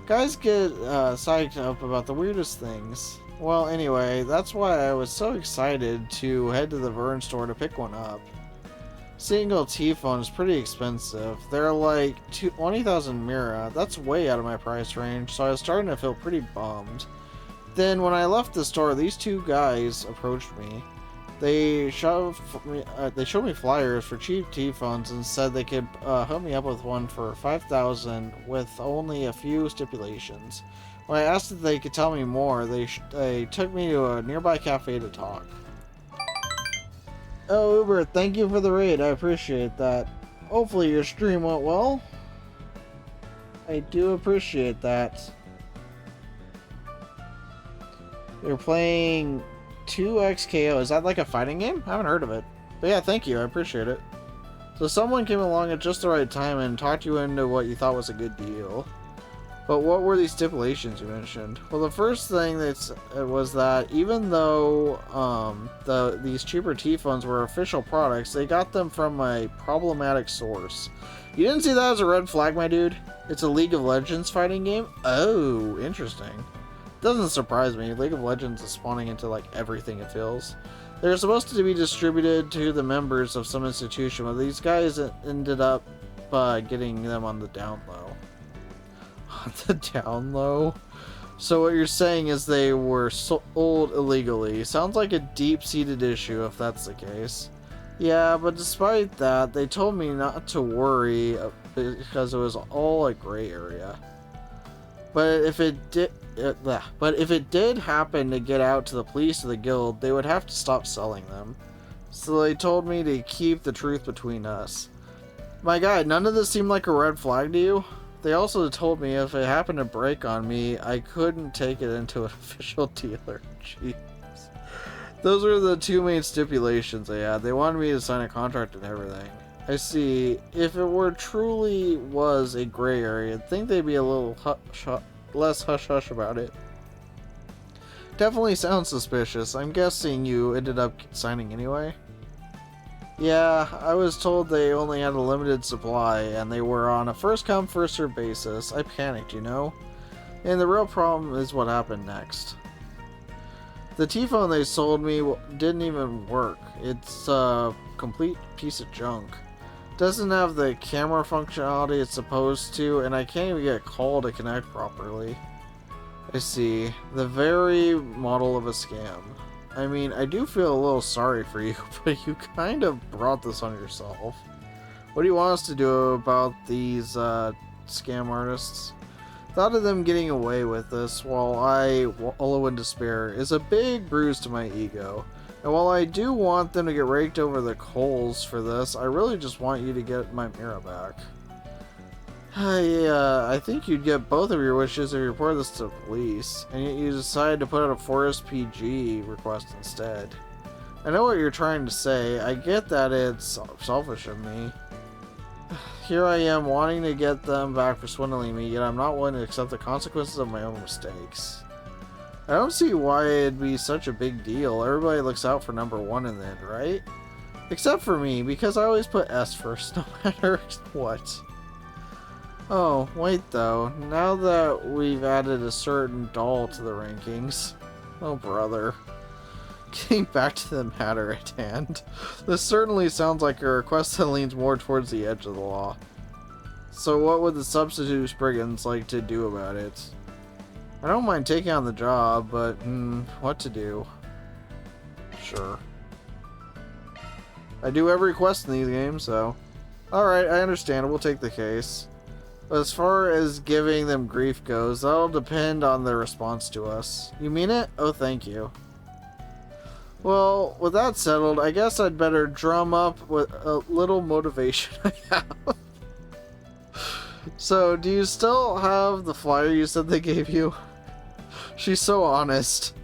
Guys get psyched up about the weirdest things. Well, anyway, that's why I was so excited to head to the Vern store to pick one up. Single T-phone is pretty expensive. They're like 20,000 Mira. That's way out of my price range, so I was starting to feel pretty bummed. Then when I left the store, these two guys approached me. They showed me flyers for cheap T-phones and said they could hook me up with one for 5,000 with only a few stipulations. When I asked if they could tell me more, they took me to a nearby cafe to talk. Oh, Uber, thank you for the raid. I appreciate that. Hopefully your stream went well. I do appreciate that. You're playing 2XKO. Is that like a fighting game? I haven't heard of it. But yeah, thank you. I appreciate it. So someone came along at just the right time and talked you into what you thought was a good deal. But what were these stipulations you mentioned? Well, the first thing was that even though these cheaper T-phones were official products, they got them from a problematic source. You didn't see that as a red flag, my dude? It's a League of Legends fighting game? Oh, interesting. Doesn't surprise me. League of Legends is spawning into like everything it feels. They're supposed to be distributed to the members of some institution, but these guys ended up getting them on the down low. On the down low? So what you're saying is they were sold illegally. Sounds like a deep-seated issue if that's the case. Yeah, but despite that, they told me not to worry because it was all a gray area. But if it did happen to get out to the police or the guild, they would have to stop selling them. So they told me to keep the truth between us. My guy, none of this seemed like a red flag to you? They also told me if it happened to break on me, I couldn't take it into an official dealer. Jeez. Those were the two main stipulations they had. They wanted me to sign a contract and everything. I see. If it were truly was a gray area, I'd think they'd be a little less hush-hush about it. Definitely sounds suspicious. I'm guessing you ended up signing anyway? Yeah, I was told they only had a limited supply, and they were on a first-come, first-served basis. I panicked, you know? And the real problem is what happened next. The T-phone they sold me didn't even work. It's a complete piece of junk. Doesn't have the camera functionality it's supposed to, and I can't even get a call to connect properly. I see. The very model of a scam. I mean, I do feel a little sorry for you, but you kind of brought this on yourself. What do you want us to do about these scam artists? Thought of them getting away with this while I wallow in despair is a big bruise to my ego. And while I do want them to get raked over the coals for this, I really just want you to get my mirror back. I think you'd get both of your wishes if you report this to the police, and yet you decided to put out a Forest PG request instead. I know what you're trying to say. I get that it's selfish of me. Here I am wanting to get them back for swindling me, yet I'm not willing to accept the consequences of my own mistakes. I don't see why it'd be such a big deal. Everybody looks out for number one in the end, right? Except for me, because I always put S first, no matter what. Oh, wait though. Now that we've added a certain doll to the rankings. Oh, brother. Getting back to the matter at hand. This certainly sounds like a request that leans more towards the edge of the law. So what would the substitute brigands like to do about it? I don't mind taking on the job, but, what to do? Sure. I do every quest in these games, so... Alright, I understand. We'll take the case. But as far as giving them grief goes, that'll depend on their response to us. You mean it? Oh, thank you. Well, with that settled, I guess I'd better drum up with a little motivation I have. So, do you still have the flyer you said they gave you? She's so honest.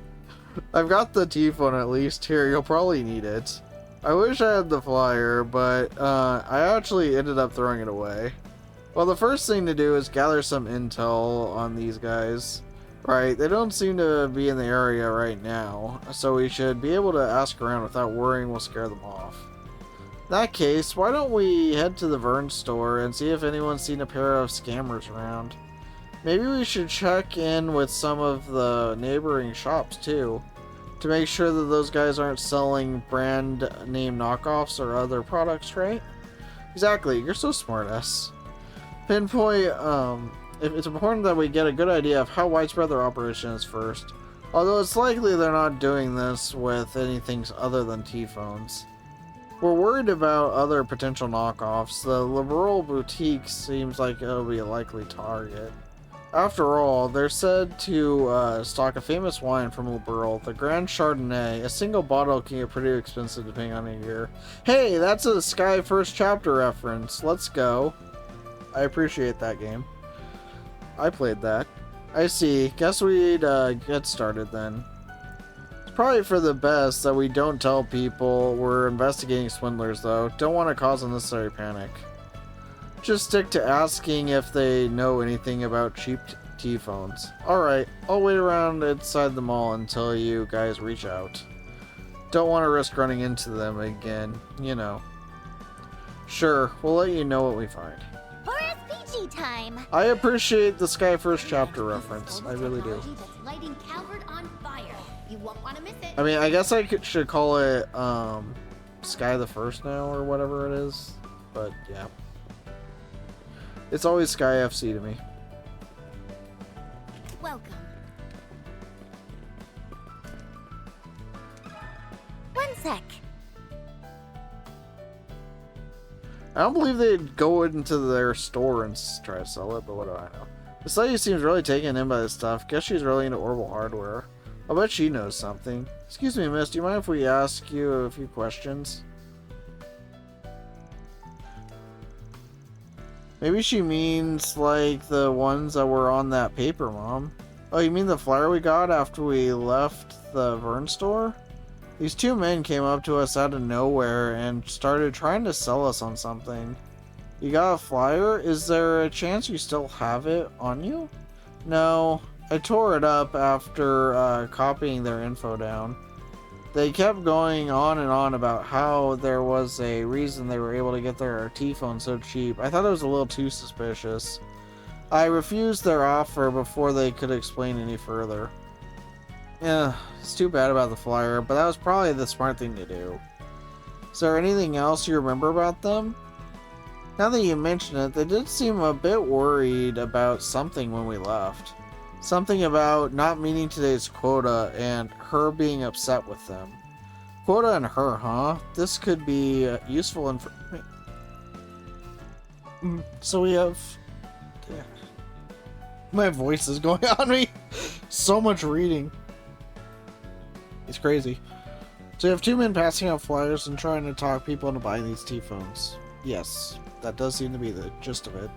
I've got the T-phone at least. Here, you'll probably need it. I wish I had the flyer, but I actually ended up throwing it away. Well, the first thing to do is gather some intel on these guys. Right, they don't seem to be in the area right now, so we should be able to ask around without worrying we'll scare them off. In that case, why don't we head to the Vern store and see if anyone's seen a pair of scammers around. Maybe we should check in with some of the neighboring shops too, to make sure that those guys aren't selling brand name knockoffs or other products, right? Exactly, you're so smart-ass. Pinpoint, it's important that we get a good idea of how widespread their operation is first. Although it's likely they're not doing this with anything other than T-phones. We're worried about other potential knockoffs. The liberal boutique seems like it'll be a likely target. After all, they're said to stock a famous wine from Liberal, the Grand Chardonnay. A single bottle can get pretty expensive depending on a year. Hey, that's a Sky First Chapter reference. Let's go. I appreciate that game. I played that. I see. Guess we'd get started then. It's probably for the best that we don't tell people we're investigating swindlers, though. Don't want to cause unnecessary panic. Just stick to asking if they know anything about cheap T-phones. Alright, I'll wait around inside the mall until you guys reach out. Don't want to risk running into them again, you know. Sure, we'll let you know what we find. PG time. I appreciate the Sky First Chapter reference. I really do. That's lighting Calvert on fire. You want want to miss it. I mean, I guess should call it Sky the First now or whatever it is. But yeah, it's always Sky FC to me. Welcome. One sec. I don't believe they'd go into their store and try to sell it, but what do I know? This lady seems really taken in by this stuff. Guess she's really into Orbital hardware. I'll bet she knows something. Excuse me, miss, do you mind if we ask you a few questions? Maybe she means like the ones that were on that paper, Mom. Oh, you mean the flyer we got after we left the Vern store? These two men came up to us out of nowhere and started trying to sell us on something. You got a flyer? Is there a chance you still have it on you? No, I tore it up after copying their info down. They kept going on and on about how there was a reason they were able to get their T-phone so cheap. I thought it was a little too suspicious. I refused their offer before they could explain any further. Yeah, it's too bad about the flyer, but that was probably the smart thing to do. Is there anything else you remember about them? Now that you mention it, they did seem a bit worried about something when we left. Something about not meeting today's quota and her being upset with them. Quota and her, huh? This could be useful information. So we have... Yeah. My voice is going on me. So much reading. It's crazy. So you have two men passing out flyers and trying to talk people into buying these T-phones. Yes, that does seem to be the gist of it.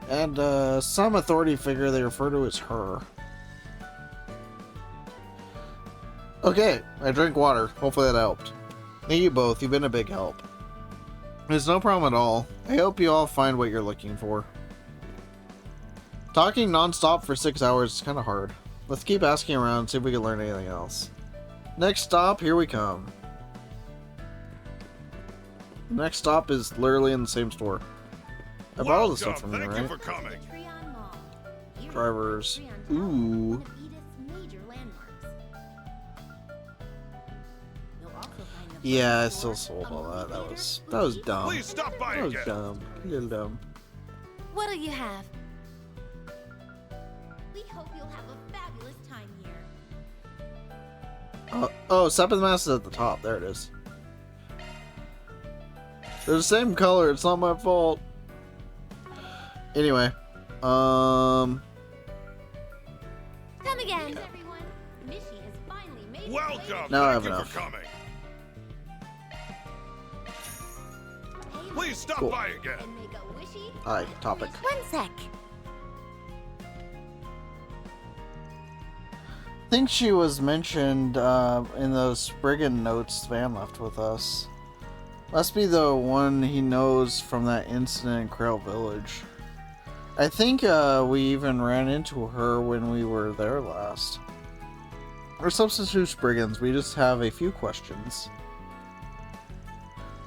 And some authority figure they refer to as her. Okay, I drank water. Hopefully that helped. Thank you both. You've been a big help. There's no problem at all. I hope you all find what you're looking for. Talking non-stop for 6 hours is kind of hard. Let's keep asking around and see if we can learn anything else. Next stop, here we come. Next stop is literally in the same store. I bought all this stuff from here, right? Thank you for coming. Drivers. Ooh. Yeah, I still sold all that. That was dumb. Please stop by That was again. dumb. A little dumb. What'll you have? We hope you'll have a fabulous time here. Oh, Sepith Mask is at the top. There it is. They're the same color. It's not my fault. Anyway, Come again, everyone. Mishy has finally made Welcome. Now I have Thank you enough. for coming. Please stop Cool. by again. and make a wishy. Alright, topic. One sec. I think she was mentioned in those brigand notes Van left with us. Must be the one he knows from that incident in Krail Village. I think we even ran into her when we were there last. We're substitute brigands, we just have a few questions.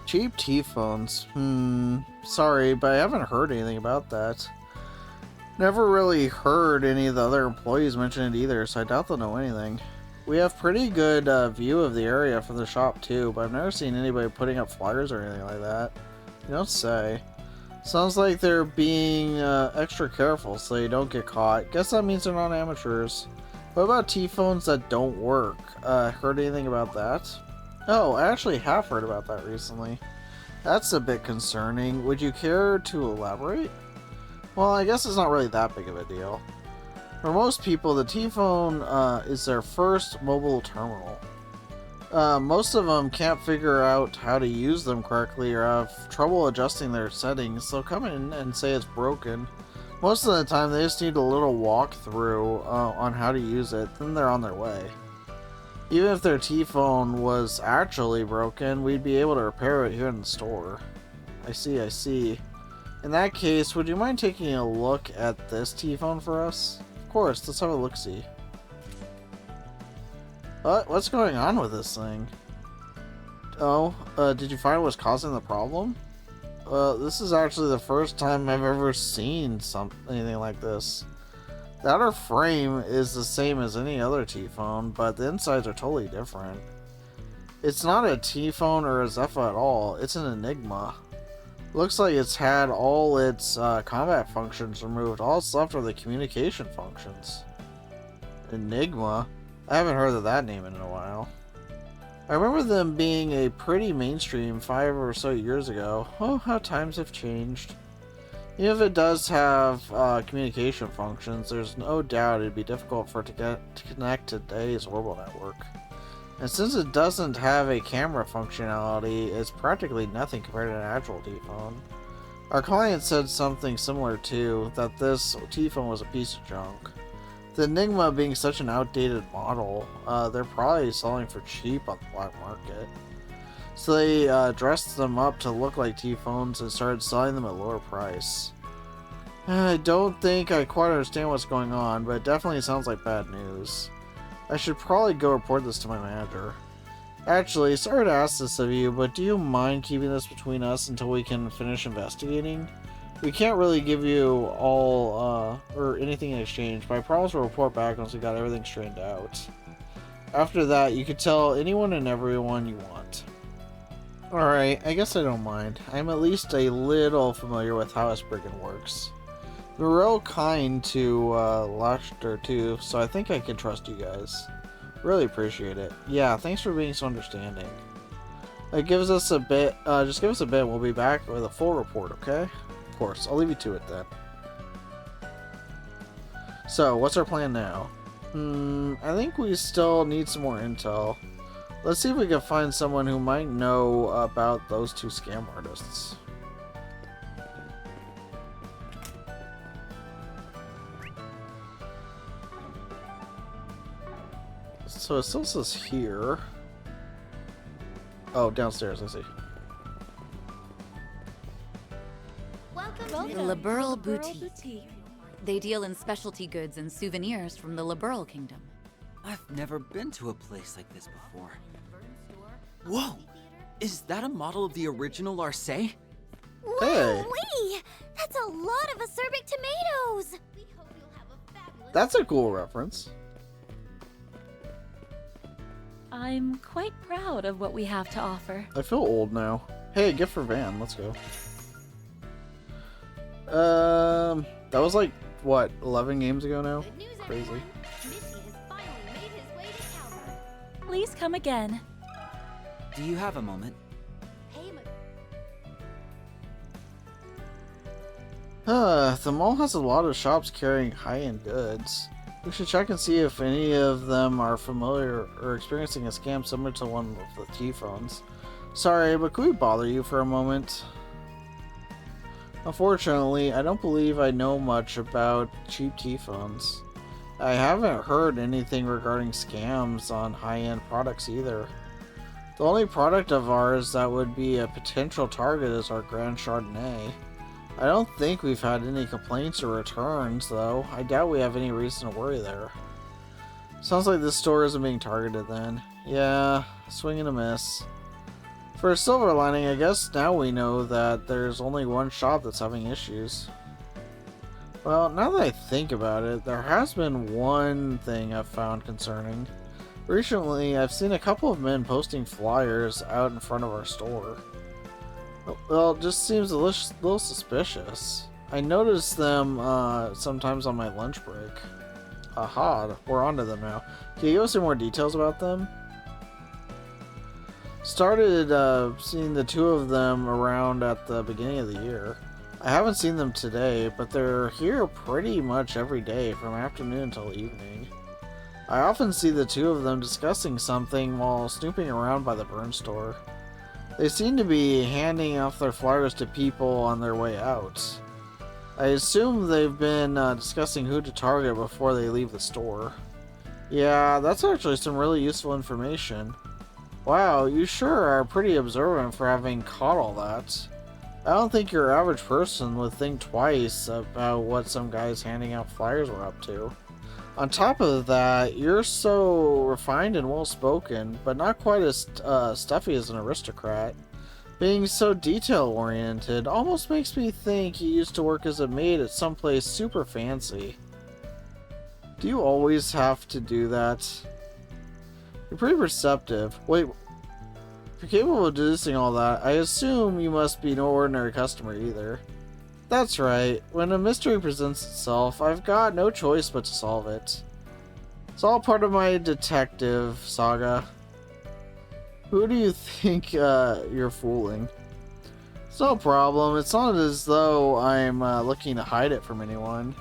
Cheap T-phones. Sorry, but I haven't heard anything about that. Never really heard any of the other employees mention it either, so I doubt they'll know anything. We have pretty good view of the area from the shop too, but I've never seen anybody putting up flyers or anything like that. You don't say. Sounds like they're being extra careful so you don't get caught. Guess that means they're not amateurs. What about T-phones that don't work? Heard anything about that? Oh, I actually have heard about that recently. That's a bit concerning. Would you care to elaborate? Well, I guess it's not really that big of a deal. For most people, the T-phone is their first mobile terminal. Most of them can't figure out how to use them correctly or have trouble adjusting their settings. They'll come in and say it's broken. Most of the time, they just need a little walkthrough on how to use it, then they're on their way. Even if their T-phone was actually broken, we'd be able to repair it here in the store. I see, I see. In that case, would you mind taking a look at this T-phone for us? Of course, let's have a look-see. What's going on with this thing? Oh, did you find what's causing the problem? This is actually the first time I've ever seen anything like this. The outer frame is the same as any other T-phone, but the insides are totally different. It's not a T-phone or a Zephyr at all, it's an Enigma. Looks like it's had all its combat functions removed. All that's left are the communication functions. Enigma? I haven't heard of that name in a while. I remember them being a pretty mainstream 5 or so years ago. Oh, how times have changed. Even if it does have communication functions, there's no doubt it'd be difficult for it to connect to today's orbital network. And since it doesn't have a camera functionality, it's practically nothing compared to an actual T-phone. Our client said something similar too, that this T-phone was a piece of junk. The Enigma being such an outdated model, they're probably selling for cheap on the black market. So they dressed them up to look like T-phones and started selling them at a lower price. I don't think I quite understand what's going on, but it definitely sounds like bad news. I should probably go report this to my manager. Actually, sorry to ask this of you, but do you mind keeping this between us until we can finish investigating? We can't really give you all, or anything in exchange, but I promise we'll report back once we got everything straightened out. After that, you can tell anyone and everyone you want. Alright, I guess I don't mind. I'm at least a little familiar with how a brigand works. You're real kind to Lashter too, so I think I can trust you guys. Really appreciate it. Yeah, thanks for being so understanding. It gives us a bit, just give us a bit and we'll be back with a full report, okay? Of course, I'll leave you to it then. So, what's our plan now? I think we still need some more intel. Let's see if we can find someone who might know about those two scam artists. So it still says here. Oh, downstairs, I see. The Liberal Boutique. They deal in specialty goods and souvenirs from the Liberal Kingdom. I've never been to a place like this before. Whoa! Is that a model of the original Arce? Hey! Wowee! That's a lot of acerbic tomatoes! That's a cool reference. I'm quite proud of what we have to offer. I feel old now. Hey, gift for Van, let's go. That was like, what, 11 games ago now? Crazy. Please come again. Do you have a moment? The mall has a lot of shops carrying high-end goods. We should check and see if any of them are familiar or experiencing a scam similar to one of the T-phones. Sorry, but could we bother you for a moment? Unfortunately, I don't believe I know much about cheap T-phones. I haven't heard anything regarding scams on high-end products either. The only product of ours that would be a potential target is our Grand Chardonnay. I don't think we've had any complaints or returns, though. I doubt we have any reason to worry there. Sounds like this store isn't being targeted then. Yeah, swing and a miss. For a silver lining, I guess now we know that there's only one shop that's having issues. Well, now that I think about it, there has been one thing I've found concerning. Recently, I've seen a couple of men posting flyers out in front of our store. Well, it just seems a little suspicious. I notice them sometimes on my lunch break. Aha, we're onto them now. Can you give us some more details about them? Started seeing the two of them around at the beginning of the year. I haven't seen them today, but they're here pretty much every day from afternoon until evening. I often see the two of them discussing something while snooping around by the burn store. They seem to be handing off their flyers to people on their way out. I assume they've been discussing who to target before they leave the store. Yeah, that's actually some really useful information. Wow, you sure are pretty observant for having caught all that. I don't think your average person would think twice about what some guys handing out flyers were up to. On top of that, you're so refined and well-spoken, but not quite as stuffy as an aristocrat. Being so detail-oriented almost makes me think you used to work as a maid at someplace super fancy. Do you always have to do that? You're pretty perceptive. Wait, if you're capable of deducing all that, I assume you must be no ordinary customer either. That's right. When a mystery presents itself, I've got no choice but to solve it. It's all part of my detective saga. Who do you think you're fooling? It's no problem. It's not as though I'm looking to hide it from anyone.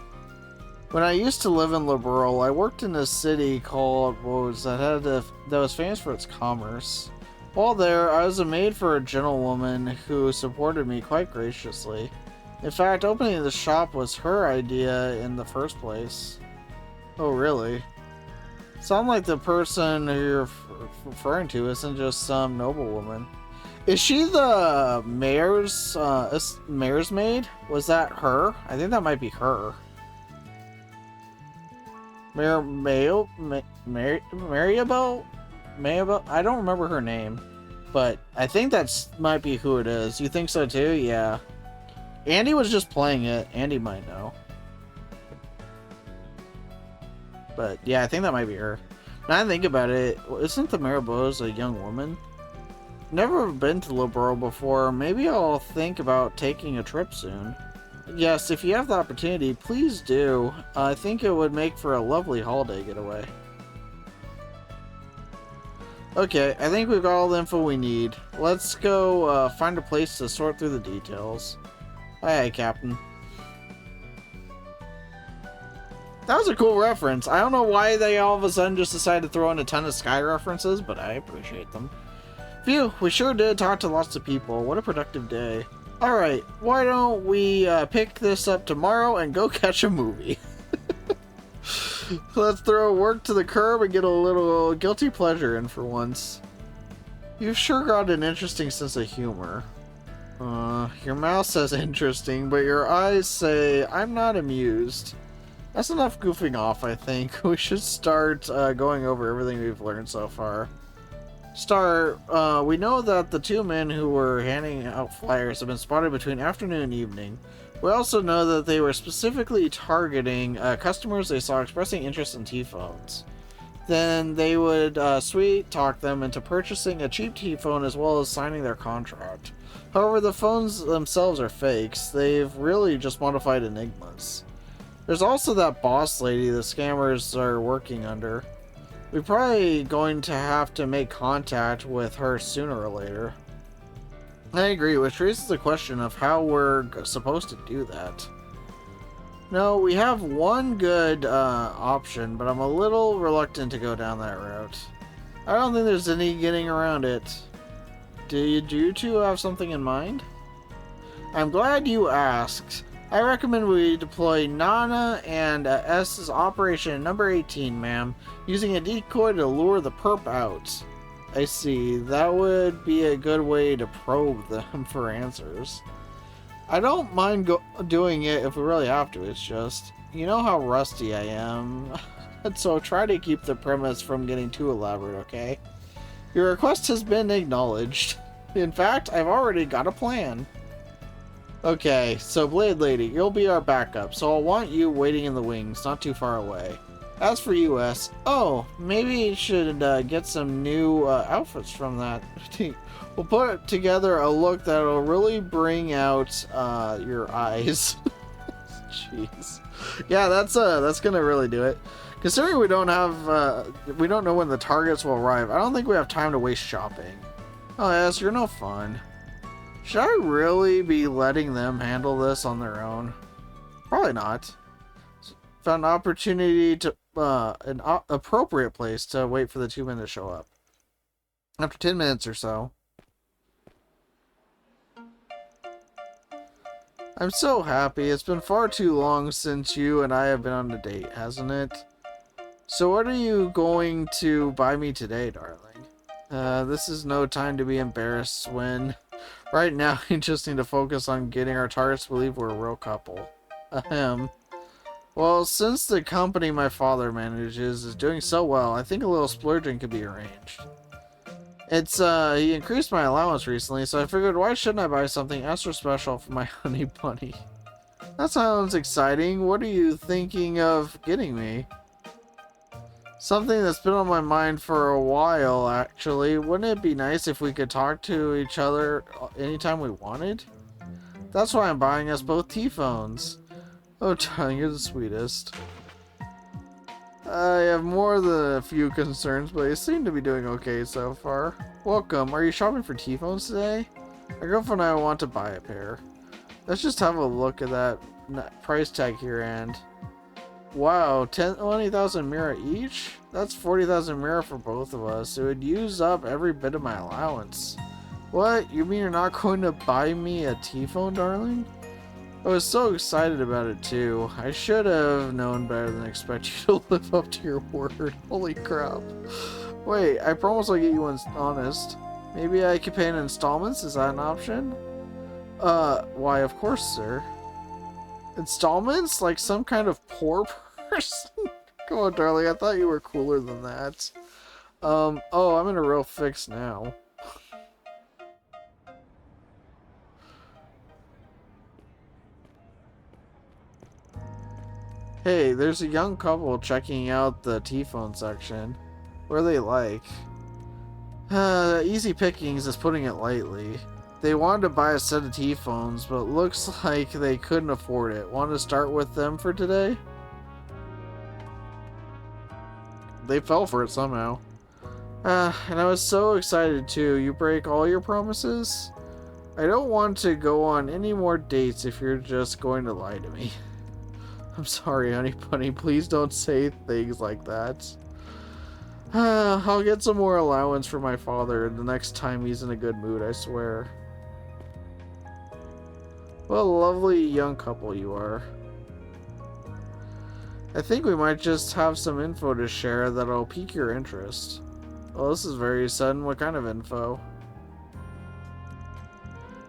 When I used to live in Liberal, I worked in a city called that was famous for its commerce. While there, I was a maid for a gentlewoman who supported me quite graciously. In fact, opening the shop was her idea in the first place. Oh, really? Sound like the person who you're referring to isn't just some noblewoman. Is she the mayor's maid? Was that her? I think that might be her. Mayor Mariabel? I don't remember her name, but I think that's might be who it is. You think so too? Yeah. Andy was just playing it. Andy might know. But yeah, I think that might be her. Now I think about it, isn't the Marabose a young woman? Never been to Liberal before. Maybe I'll think about taking a trip soon. Yes, if you have the opportunity, please do. I think it would make for a lovely holiday getaway. Okay, I think we've got all the info we need. Let's go find a place to sort through the details. Aye, Captain. That was a cool reference. I don't know why they all of a sudden just decided to throw in a ton of Sky references, but I appreciate them. Phew, we sure did talk to lots of people. What a productive day. Alright, why don't we pick this up tomorrow and go catch a movie? Let's throw work to the curb and get a little guilty pleasure in for once. You've sure got an interesting sense of humor. Your mouth says interesting, but your eyes say, I'm not amused. That's enough goofing off, I think. We should start going over everything we've learned so far. We know that the two men who were handing out flyers have been spotted between afternoon and evening. We also know that they were specifically targeting customers they saw expressing interest in T-phones. Then they would sweet talk them into purchasing a cheap T-phone as well as signing their contract. However, the phones themselves are fakes. They've really just modified enigmas. There's also that boss lady the scammers are working under. We're probably going to have to make contact with her sooner or later. I agree, which raises the question of how we're supposed to do that. No, we have one good option, but I'm a little reluctant to go down that route. I don't think there's any getting around it. Do you two have something in mind? I'm glad you asked. I recommend we deploy Nana and S's Operation Number 18, ma'am, using a decoy to lure the perp out. I see. That would be a good way to probe them for answers. I don't mind doing it if we really have to. It's just, you know how rusty I am. So try to keep the premise from getting too elaborate, okay? Your request has been acknowledged. In fact, I've already got a plan. Okay, so Blade Lady, you'll be our backup, so I'll want you waiting in the wings, not too far away. As for US, oh, maybe you should get some new outfits from that. We'll put together a look that'll really bring out your eyes. Jeez. Yeah, that's gonna really do it. Considering we don't know when the targets will arrive, I don't think we have time to waste shopping. Oh yes, you're no fun. Should I really be letting them handle this on their own? Probably not. Found an opportunity to an appropriate place to wait for the 2 men to show up. After 10 minutes or so. I'm so happy. It's been far too long since you and I have been on a date, hasn't it? So what are you going to buy me today, darling? This is no time to be embarrassed when... Right now, we just need to focus on getting our targets to believe we're a real couple. Ahem. Well, since the company my father manages is doing so well, I think a little splurging could be arranged. He increased my allowance recently, so I figured why shouldn't I buy something extra special for my honey bunny? That sounds exciting. What are you thinking of getting me? Something that's been on my mind for a while, actually. Wouldn't it be nice if we could talk to each other anytime we wanted? That's why I'm buying us both T-phones. Oh, darling, you're the sweetest. I have more than a few concerns, but you seem to be doing okay so far. Welcome. Are you shopping for T-phones today? My girlfriend and I want to buy a pair. Let's just have a look at that price tag here and... Wow, 20,000 mira each? That's 40,000 mira for both of us. It would use up every bit of my allowance. What? You mean you're not going to buy me a T-phone, darling? I was so excited about it too. I should have known better than expect you to live up to your word. Holy crap. Wait, I promise I'll get you one honest. Maybe I could pay in installments? Is that an option? Why, of course, sir. Installments? Like some kind of poor person? Come on, darling, I thought you were cooler than that. Oh, I'm in a real fix now. Hey, there's a young couple checking out the T-phone section. What are they like? Easy pickings is putting it lightly. They wanted to buy a set of T-phones, but looks like they couldn't afford it. Want to start with them for today? They fell for it somehow. And I was so excited too. You break all your promises? I don't want to go on any more dates if you're just going to lie to me. I'm sorry, honey bunny. Please don't say things like that. I'll get some more allowance for my father the next time he's in a good mood, I swear. What a lovely young couple you are. I think we might just have some info to share that'll pique your interest. Oh, this is very sudden. What kind of info?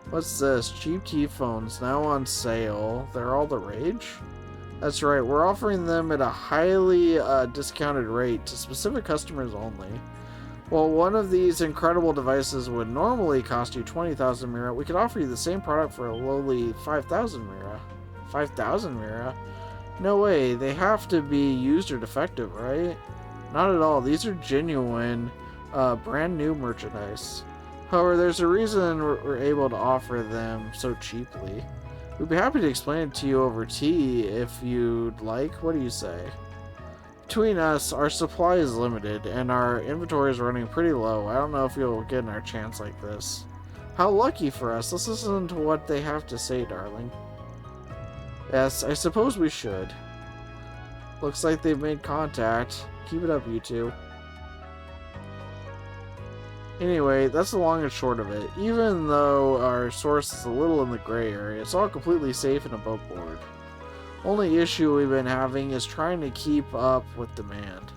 What's this? Cheap T-phones now on sale. They're all the rage? That's right, we're offering them at a highly discounted rate to specific customers only. While one of these incredible devices would normally cost you 20,000 mira, we could offer you the same product for a lowly 5,000 mira. 5,000 mira? No way, they have to be used or defective, right? Not at all, these are genuine, brand new merchandise. However, there's a reason we're able to offer them so cheaply. We'd be happy to explain it to you over tea if you'd like. What do you say? Between us, our supply is limited, and our inventory is running pretty low. I don't know if you'll get our chance like this. How lucky for us. Let's listen to what they have to say, darling. Yes, I suppose we should. Looks like they've made contact. Keep it up, you two. Anyway, that's the long and short of it. Even though our source is a little in the gray area, it's all completely safe and above board. Only issue we've been having is trying to keep up with demand.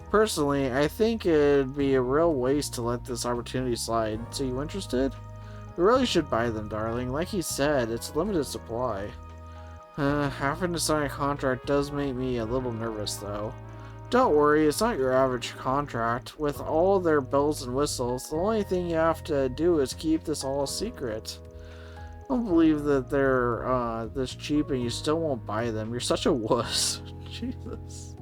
Personally, I think it'd be a real waste to let this opportunity slide. So you interested? We really should buy them, darling. Like he said, it's limited supply. Having to sign a contract does make me a little nervous, though. Don't worry, it's not your average contract. With all their bells and whistles, the only thing you have to do is keep this all a secret. I don't believe that they're this cheap and you still won't buy them. You're such a wuss. Jesus.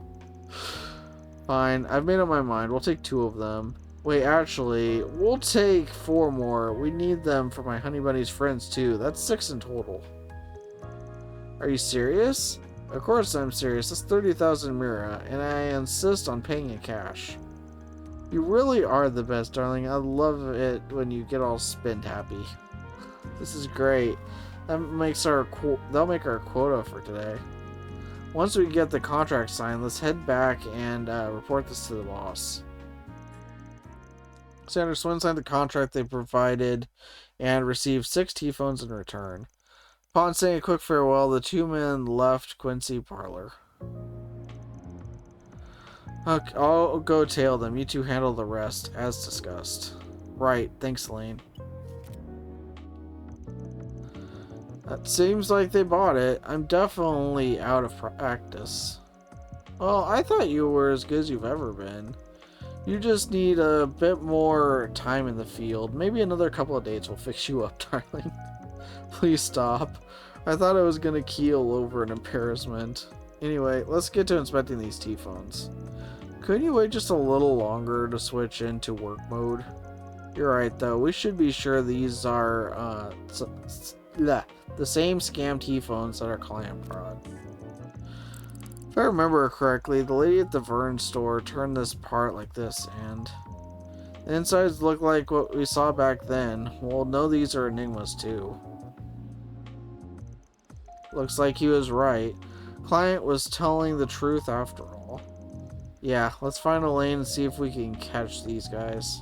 Fine, I've made up my mind. We'll take 2 of them. Wait, actually, we'll take 4 more. We need them for my honey bunny's friends too. That's 6 in total. Are you serious? Of course I'm serious. That's 30,000 mira, and I insist on paying in cash. You really are the best, darling. I love it when you get all spend happy. This is great. That'll make our quota for today. Once we get the contract signed, let's head back and report this to the boss. Senator Swin signed the contract they provided and received 6 T-phones in return. Upon saying a quick farewell, the 2 men left Quincy Parlor. Okay, I'll go tail them. You 2 handle the rest, as discussed. Right, thanks, Lane. That seems like they bought it. I'm definitely out of practice. Well, I thought you were as good as you've ever been. You just need a bit more time in the field. Maybe another couple of dates will fix you up, darling. Please stop. I thought I was gonna keel over an embarrassment. Anyway, let's get to inspecting these T-phones. Couldn't you wait just a little longer to switch into work mode? You're right, though. We should be sure these are the same scam T-phones that are client fraud. If I remember correctly, the lady at the Vern store turned this apart like this, and the insides look like what we saw back then. Well, no, these are Enigmas too. Looks like he was right. Client was telling the truth after all. Yeah, let's find a lane and see if we can catch these guys.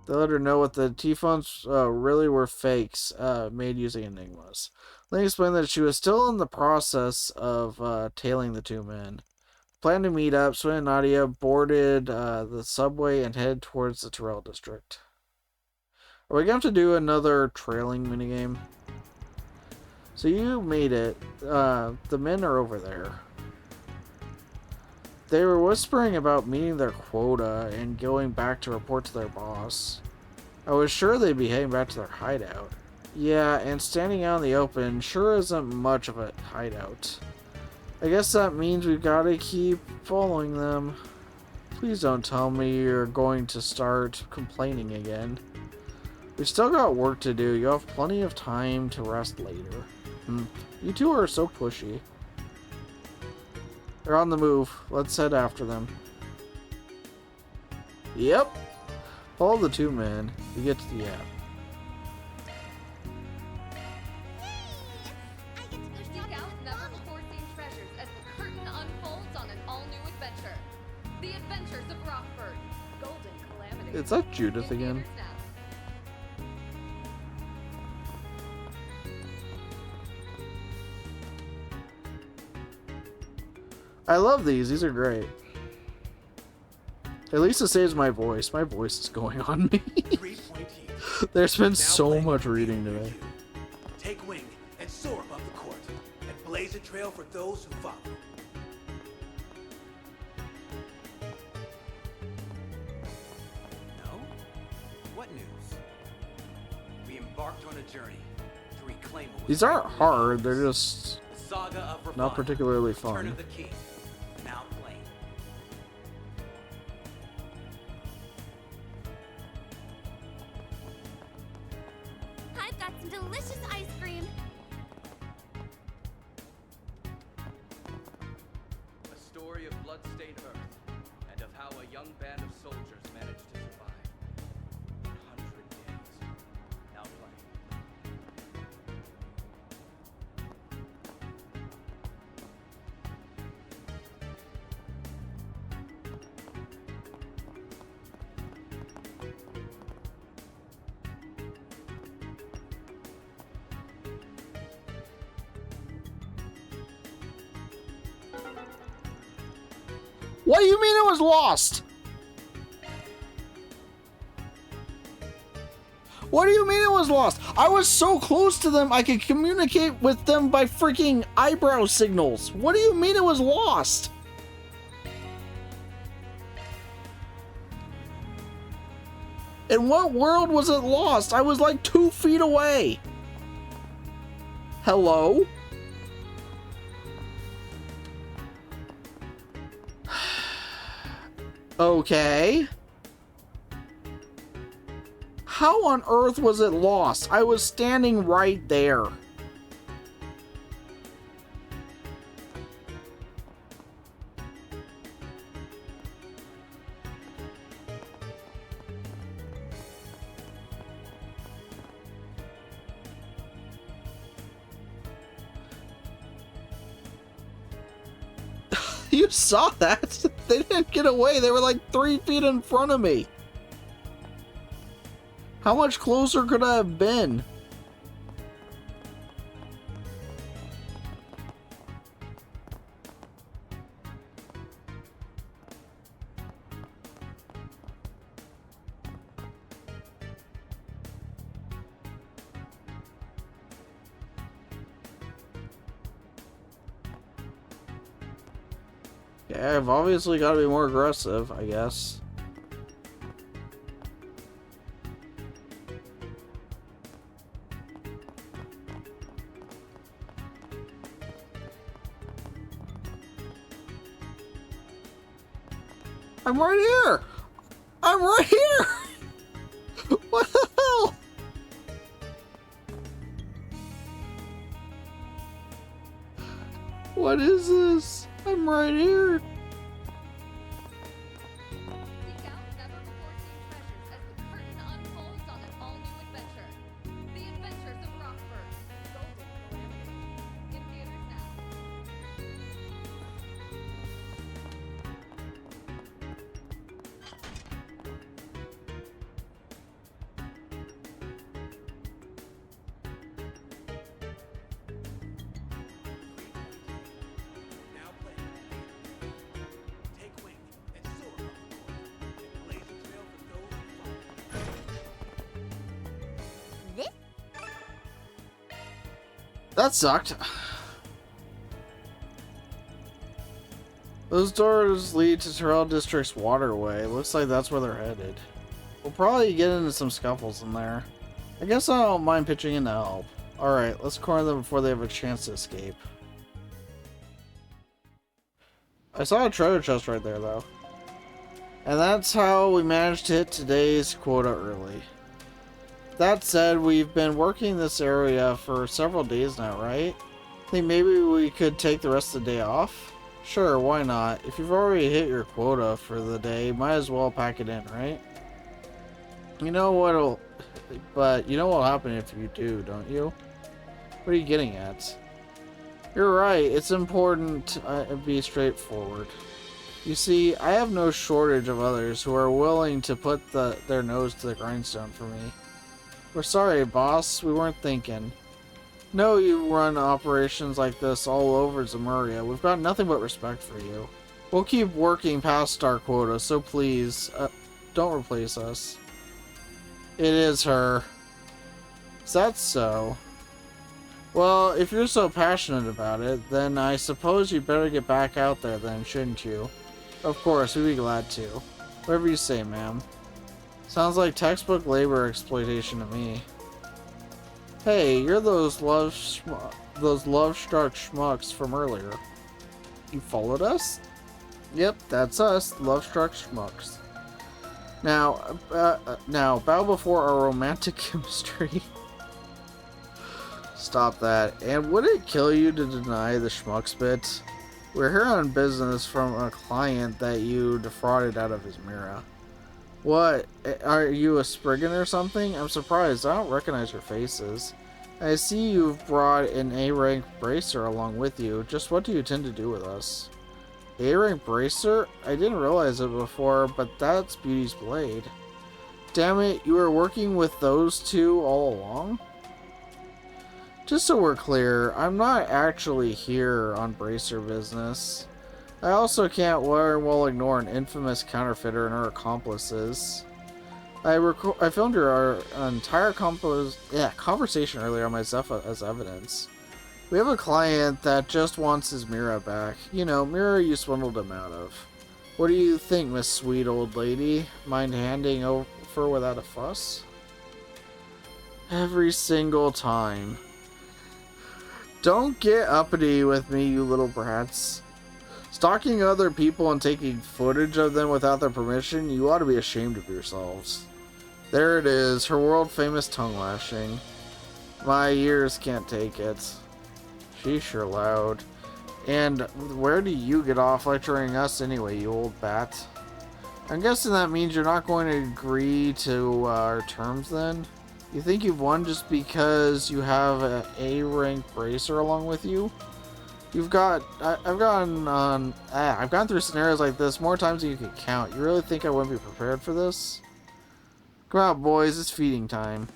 They let her know what the T-phones really were fakes made using Enigmas. Lane explained that she was still in the process of tailing the two men. Planned to meet up, Swin and Nadia boarded the subway and headed towards the Terrell district. Are we going to have to do another trailing minigame? So you made it. The men are over there. They were whispering about meeting their quota and going back to report to their boss. I was sure they'd be heading back to their hideout. Yeah, and standing out in the open sure isn't much of a hideout. I guess that means we've got to keep following them. Please don't tell me you're going to start complaining again. We've still got work to do. You'll have plenty of time to rest later. You two are so pushy. They're on the move. Let's head after them. Yep. Follow the two men. We get to the app. Seek out never-before-seen treasures as the curtain unfolds on an all-new adventure. The Adventures of Rockford. Golden Calamity. Is that Judith again? I love these. These are great. At least it saves my voice. My voice is going on me. There's been so much reading today. Take wing and soar above the court and blaze a trail for those who follow. No? What news? We embarked on a journey to reclaim what was These aren't hard. They're just the saga of Ravana, not particularly Return fun. of the King. Now playing. I've got some delicious ice cream. A story of blood-stained Earth, and of how a young band of soldiers managed to survive 100 days. Now playing. What do you mean it was lost? What do you mean it was lost? I was so close to them I could communicate with them by freaking eyebrow signals. What do you mean it was lost? In what world was it lost? I was like 2 feet away. Hello? Okay. How on earth was it lost? I was standing right there. You saw that? They didn't get away. They were like 3 feet in front of me. How much closer could I have been? Yeah, I've obviously got to be more aggressive, I guess. I'm right here! I'm right here! What the hell? What is this? I'm right here. Seek out never-before-seen treasures as the curtain unfolds on an all-new adventure. The Adventures of Rockford. In theaters now. Now play. Take wing and soar off the court. And blaze a trail for those who follow. This That sucked. Those doors lead to Terrell District's waterway. Looks like that's where they're headed. We'll probably get into some scuffles in there. I guess I don't mind pitching in to help. Alright, let's corner them before they have a chance to escape. I saw a treasure chest right there, though. And that's how we managed to hit today's quota early. That said, we've been working this area for several days now, right? Think maybe we could take the rest of the day off? Sure, why not? If you've already hit your quota for the day, might as well pack it in, right? You know what'll... But you know what'll happen if you do, don't you? What are you getting at? You're right, it's important to be straightforward. You see, I have no shortage of others who are willing to put their nose to the grindstone for me. We're sorry, boss, we weren't thinking. No, you run operations like this all over Zemuria. We've got nothing but respect for you. We'll keep working past our quota, so please, don't replace us. It is her. Is that so? Well, if you're so passionate about it, then I suppose you better get back out there then, shouldn't you? Of course, we'd be glad to. Whatever you say, ma'am. Sounds like textbook labor exploitation to me. Hey, you're those love-struck schmucks from earlier. You followed us? Yep, that's us, love-struck schmucks. Now, bow before our romantic chemistry. Stop that. And would it kill you to deny the schmucks bit? We're here on business from a client that you defrauded out of his Mira. What? Are you a Spriggan or something? I'm surprised. I don't recognize your faces. I see you've brought an A-rank bracer along with you. Just what do you intend to do with us? A-rank bracer? I didn't realize it before, but that's Beauty's blade. Damn it, you were working with those two all along? Just so we're clear, I'm not actually here on bracer business. I also can't very well ignore an infamous counterfeiter and her accomplices. I filmed your entire conversation earlier on my Zepha as evidence. We have a client that just wants his Mira back. You know, Mira you swindled him out of. What do you think, Miss Sweet Old Lady? Mind handing over without a fuss? Every single time. Don't get uppity with me, you little brats. Stalking other people and taking footage of them without their permission, you ought to be ashamed of yourselves. There it is, her world-famous tongue lashing. My ears can't take it. She's sure loud. And where do you get off lecturing us anyway, you old bat? I'm guessing that means you're not going to agree to our terms then? You think you've won just because you have an A-rank bracer along with you? I've gone through scenarios like this more times than you could count. You really think I wouldn't be prepared for this? Come on, boys, it's feeding time.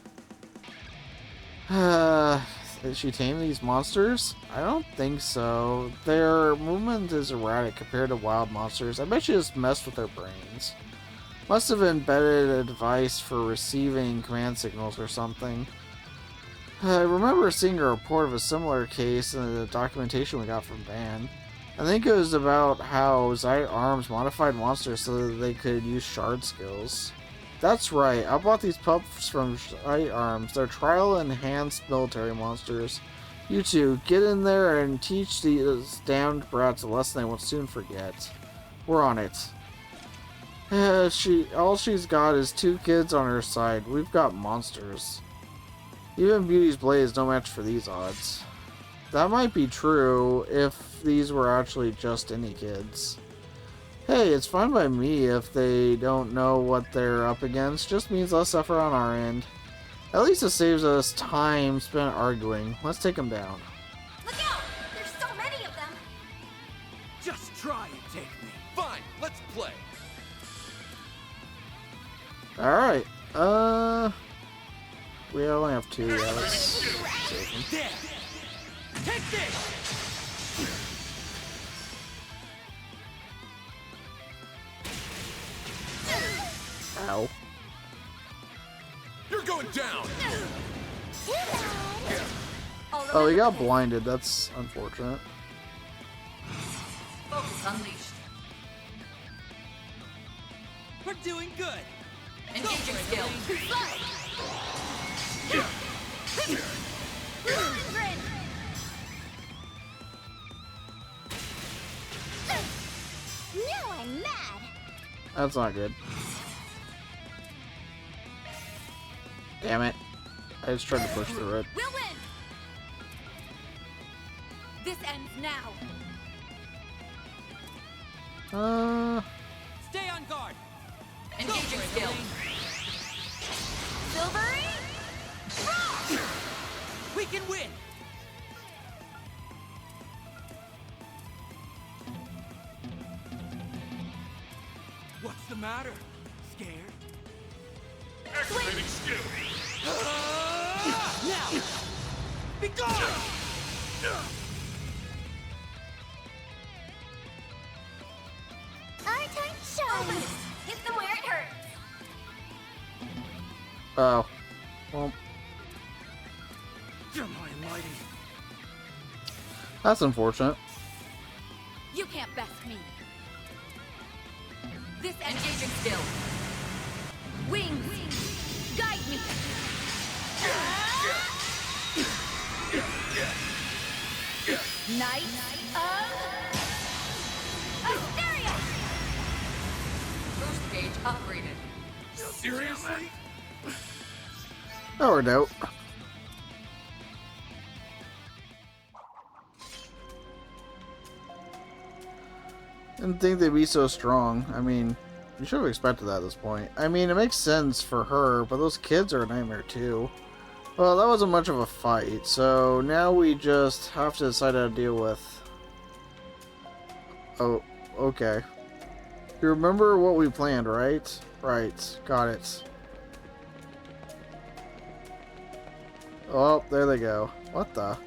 Did she tame these monsters? I don't think so. Their movement is erratic compared to wild monsters. I bet she just messed with their brains. Must have embedded a device for receiving command signals or something. I remember seeing a report of a similar case in the documentation we got from Van. I think it was about how Zite Arms modified monsters so that they could use shard skills. That's right, I bought these pups from Zite Arms. They're trial-enhanced military monsters. You two, get in there and teach these damned brats a lesson they will soon forget. We're on it. All she's got is 2 kids on her side. We've got monsters. Even Beauty's Blade is no match for these odds. That might be true if these were actually just any kids. Hey, it's fine by me if they don't know what they're up against. Just means less effort on our end. At least it saves us time spent arguing. Let's take them down. Look out! There's so many of them! Just try and take me. Fine, let's play. Alright, we only have 2, yeah, let's save them. There. Take this. Ow. You're going down. Oh, he got blinded, that's unfortunate. Focus unleashed. We're doing good. Engaging skill. Now I'm mad! That's not good. Damn it. I just tried to push through it. We'll win. This ends now. Stay on guard. Engaging skill. Silvery? We can win. What's the matter? Scared? Activating skill. Now! Be gone! Our time shines! Hit them where it hurts! Oh. Well, Am I mighty? that's unfortunate. You can't best me. This engaging skill. Wings. Guide me. Knight of Asteria. Boost gauge upgraded. Seriously? No doubt. Didn't think they'd be so strong. I mean, you should have expected that at this point. I mean, it makes sense for her, but those kids are a nightmare too. Well, that wasn't much of a fight, so now we just have to decide how to deal with... Oh, okay. You remember what we planned, right? Right, got it. Oh, there they go. What the?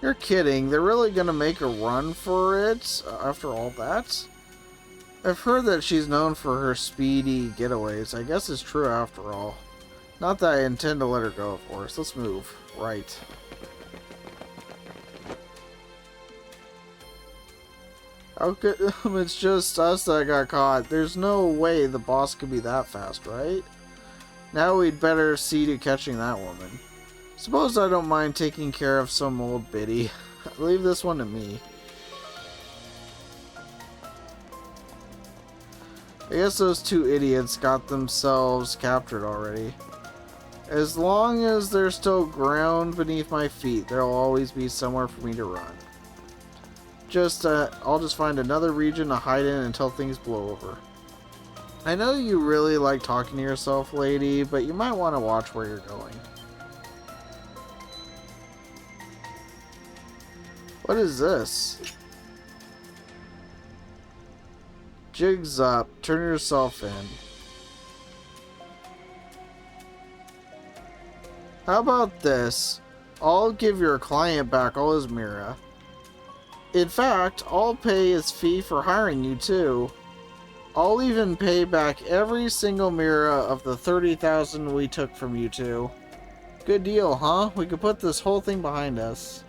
You're kidding. They're really gonna make a run for it after all that? I've heard that she's known for her speedy getaways. I guess it's true after all. Not that I intend to let her go, of course. Let's move. Right. How could... It's just us that got caught. There's no way the boss could be that fast, right? Now we'd better see to catching that woman. Suppose I don't mind taking care of some old biddy. Leave this one to me. I guess those 2 idiots got themselves captured already. As long as there's still ground beneath my feet, there'll always be somewhere for me to run. I'll just find another region to hide in until things blow over. I know you really like talking to yourself, lady, but you might want to watch where you're going. What is this? Jigs up. Turn yourself in. How about this? I'll give your client back all his Mira. In fact, I'll pay his fee for hiring you too. I'll even pay back every single Mira of the 30,000 we took from you two. Good deal, huh? We could put this whole thing behind us.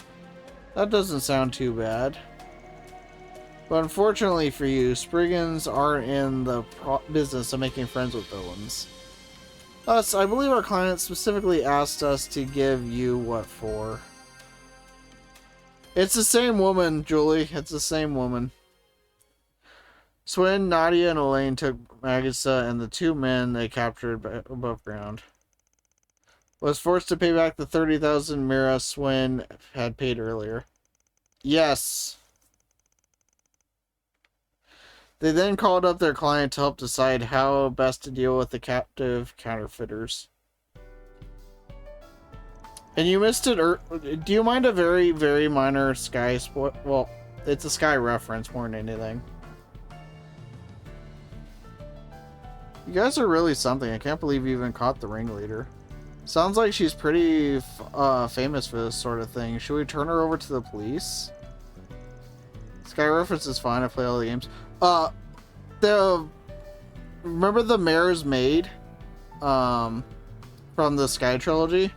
That doesn't sound too bad. But unfortunately for you, Spriggans aren't in the business of making friends with villains. Thus, I believe our client specifically asked us to give you what for. It's the same woman, Julie. It's the same woman. Swin, Nadia, and Elaine took Magissa and the two men they captured above ground. Was forced to pay back the 30,000 Mira Swin had paid earlier. Yes. They then called up their client to help decide how best to deal with the captive counterfeiters. And you missed it. Do you mind a very, very minor Sky well, it's a Sky reference more than anything. You guys are really something. I can't believe you even caught the ringleader. Sounds like she's pretty famous for this sort of thing. Should we turn her over to the police? Sky reference is fine. I play all the games. Remember the Mayor's Maid? From the Sky trilogy?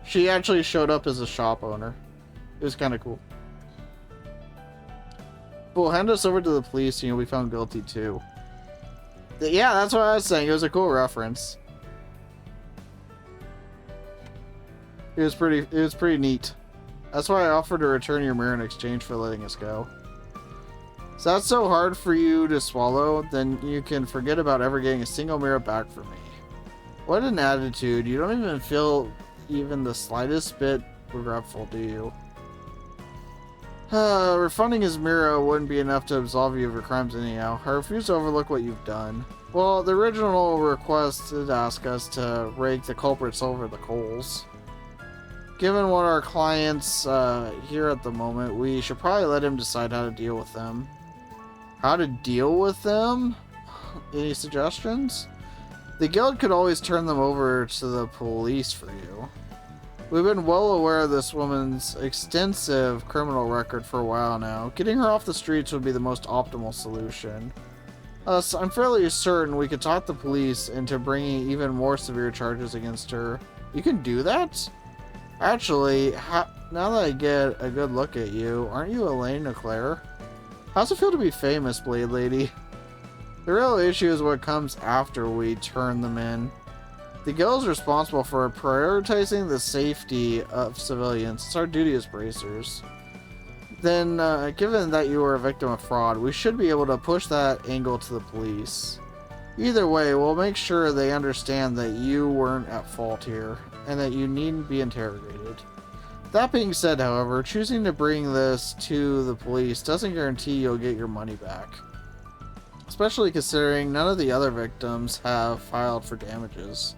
She actually showed up as a shop owner. It was kind of cool. Well, hand us over to the police and you'll be found guilty too. Yeah, that's what I was saying. It was a cool reference. It was pretty neat. That's why I offered to return your mirror in exchange for letting us go. So that's so hard for you to swallow, then you can forget about ever getting a single mirror back from me. What an attitude. You don't even feel even the slightest bit regretful, do you? Refunding his mirror wouldn't be enough to absolve you of your crimes anyhow. I refuse to overlook what you've done. Well, the original request did ask us to rake the culprits over the coals. Given what our clients here at the moment, we should probably let him decide how to deal with them. How to deal with them? Any suggestions? The guild could always turn them over to the police for you. We've been well aware of this woman's extensive criminal record for a while now. Getting her off the streets would be the most optimal solution. So I'm fairly certain we could talk the police into bringing even more severe charges against her. You can do that? Actually, now that I get a good look at you, aren't you Elaine Leclerc? How's it feel to be famous, Blade Lady? The real issue is what comes after we turn them in. The guild is responsible for prioritizing the safety of civilians. It's our duty as bracers. Then, given that you were a victim of fraud, we should be able to push that angle to the police. Either way, we'll make sure they understand that you weren't at fault here, and that you needn't be interrogated. That being said, however, choosing to bring this to the police doesn't guarantee you'll get your money back. Especially considering none of the other victims have filed for damages.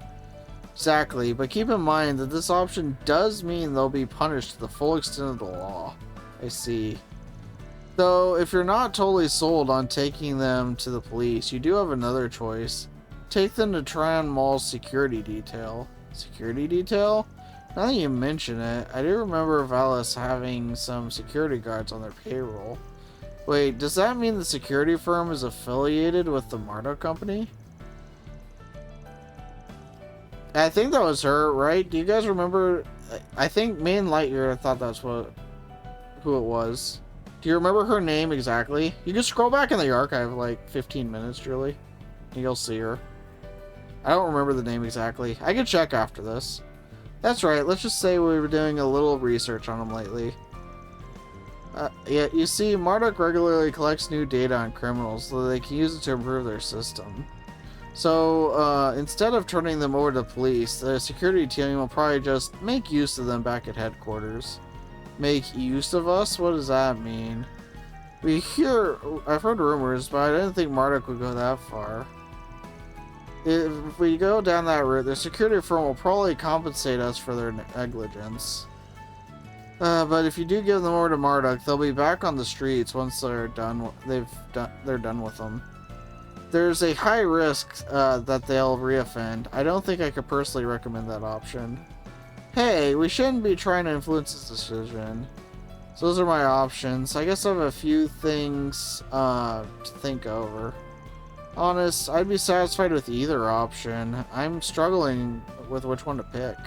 Exactly, but keep in mind that this option does mean they'll be punished to the full extent of the law. I see. Though, if you're not totally sold on taking them to the police, you do have another choice. Take them to Tryon Mall's security detail. Security detail? Now that you mention it, I do remember Valis having some security guards on their payroll. Wait, does that mean the security firm is affiliated with the Marta company? I think that was her, right? Do you guys remember? I think me and Lightyear thought that's who it was. Do you remember her name exactly? You can scroll back in the archive like 15 minutes, really, and you'll see her. I don't remember the name exactly. I can check after this. That's right, let's just say we were doing a little research on them lately. Yeah, you see, Marduk regularly collects new data on criminals so that they can use it to improve their system. So, instead of turning them over to police, the security team will probably just make use of them back at headquarters. Make use of us? What does that mean? I've heard rumors, but I didn't think Marduk would go that far. If we go down that route, the security firm will probably compensate us for their negligence. But if you do give them over to Marduk, they'll be back on the streets once they're done. They're done with them. There's a high risk that they'll reoffend. I don't think I could personally recommend that option. Hey, we shouldn't be trying to influence this decision. So those are my options. I guess I have a few things to think over. Honest, I'd be satisfied with either option. I'm struggling with which one to pick.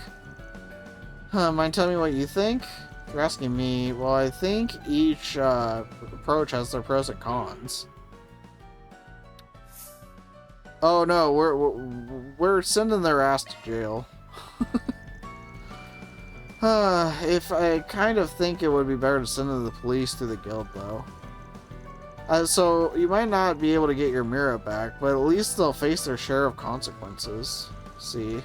Mind telling me what you think? If you're asking me, well, I think each approach has their pros and cons. Oh no, we're sending their ass to jail. If I kind of think it would be better to send them to the police through the guild, though. So you might not be able to get your mirror back, but at least they'll face their share of consequences. See?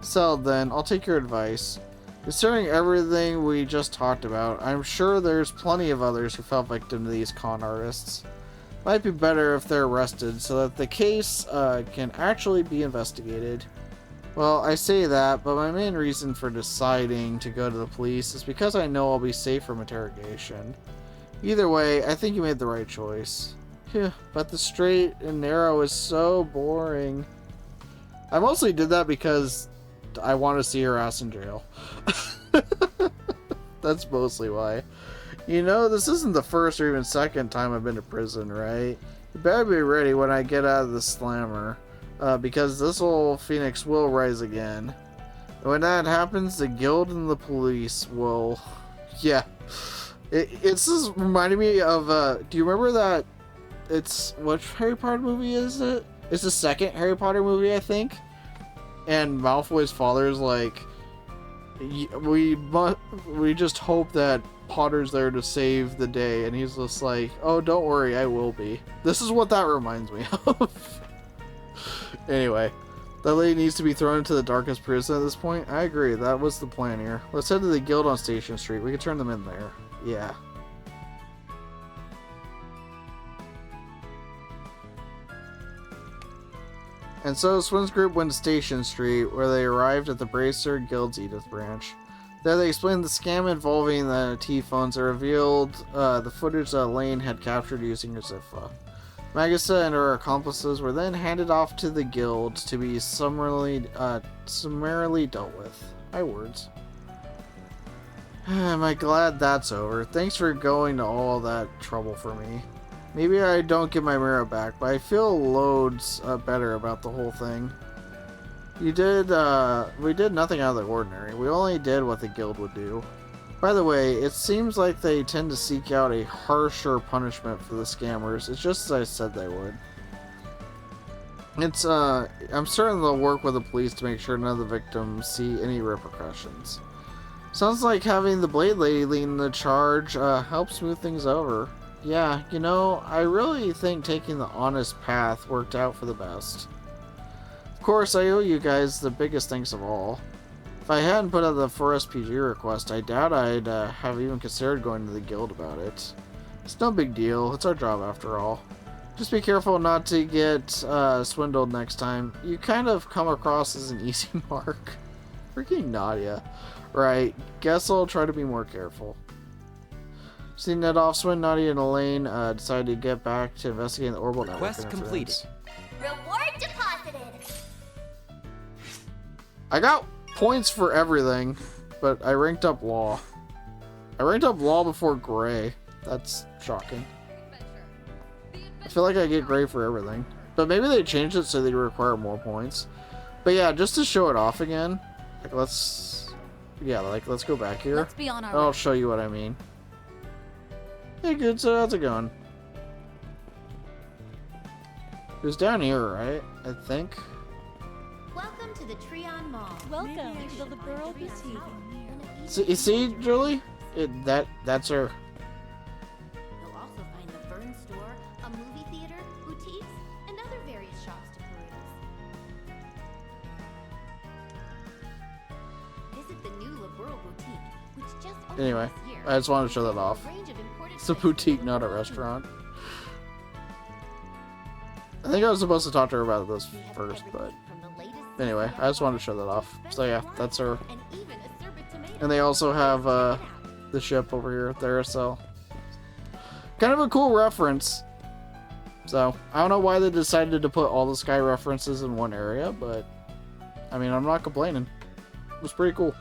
So then, I'll take your advice. Considering everything we just talked about, I'm sure there's plenty of others who fell victim to these con artists. Might be better if they're arrested so that the case can actually be investigated. Well, I say that, but my main reason for deciding to go to the police is because I know I'll be safe from interrogation. Either way, I think you made the right choice. Phew, but the straight and narrow is so boring. I mostly did that because I want to see her ass in jail. That's mostly why. You know, this isn't the first or even second time I've been to prison, right? You better be ready when I get out of the slammer. Because this old phoenix will rise again. And when that happens, the guild and the police will... Yeah. It's just reminding me of... do you remember that... It's... Which Harry Potter movie is it? It's the second Harry Potter movie, I think. And Malfoy's father's like... We just hope that Potter's there to save the day. And he's just like, oh, don't worry, I will be. This is what that reminds me of. Anyway, that lady needs to be thrown into the darkest prison at this point. I agree, that was the plan here. Let's head to the guild on Station Street. We can turn them in there. Yeah. And so Swin's group went to Station Street, where they arrived at the Bracer Guild's Edith branch. There they explained the scam involving the T-phones and revealed the footage that Elaine had captured using her Ziffa. Magissa and her accomplices were then handed off to the guild to be summarily dealt with. My words. Am I glad that's over? Thanks for going to all that trouble for me. Maybe I don't get my mirror back, but I feel loads better about the whole thing. We did nothing out of the ordinary. We only did what the guild would do. By the way, it seems like they tend to seek out a harsher punishment for the scammers. It's just as I said they would. I'm certain they'll work with the police to make sure none of the victims see any repercussions. Sounds like having the Blade Lady leading the charge helps smooth things over. Yeah, you know, I really think taking the honest path worked out for the best. Of course, I owe you guys the biggest thanks of all. If I hadn't put out the 4SPG request, I doubt I'd have even considered going to the guild about it. It's no big deal. It's our job after all. Just be careful not to get swindled next time. You kind of come across as an easy mark. Freaking Nadia. Right. Guess I'll try to be more careful. Seeing that off, Swin, Nadia, and Elaine decided to get back to investigating the orbital network. Quest completed. Reward deposited. I got points for everything, but I ranked up Law. I ranked up Law before Gray. That's shocking. I feel like I get Gray for everything. But maybe they changed it so they require more points. But yeah, just to show it off again, like let's go back here. Let's be on our I'll way. show you what I mean. Hey, good. So how's it going? It was down here, right? I think. Welcome to the Treon Mall. Welcome to the Liberal Boutique. So, you see, Julie? That's her. You'll also find the Vern store, a movie theater, boutiques, and other various shops to peruse. Visit the new Liberal Boutique, which just opened Anyway, this year. I just wanted to show that off. A range of imported It's a goods boutique, from not a around the restaurant. I think I was supposed to talk to her about this They have first, but everything from the latest anyway, CCF I just wanted to show that off. So yeah, that's her. And they also have the ship over here, there, so kind of a cool reference. So I don't know why they decided to put all the Sky references in one area, but I mean, I'm not complaining. It was pretty cool.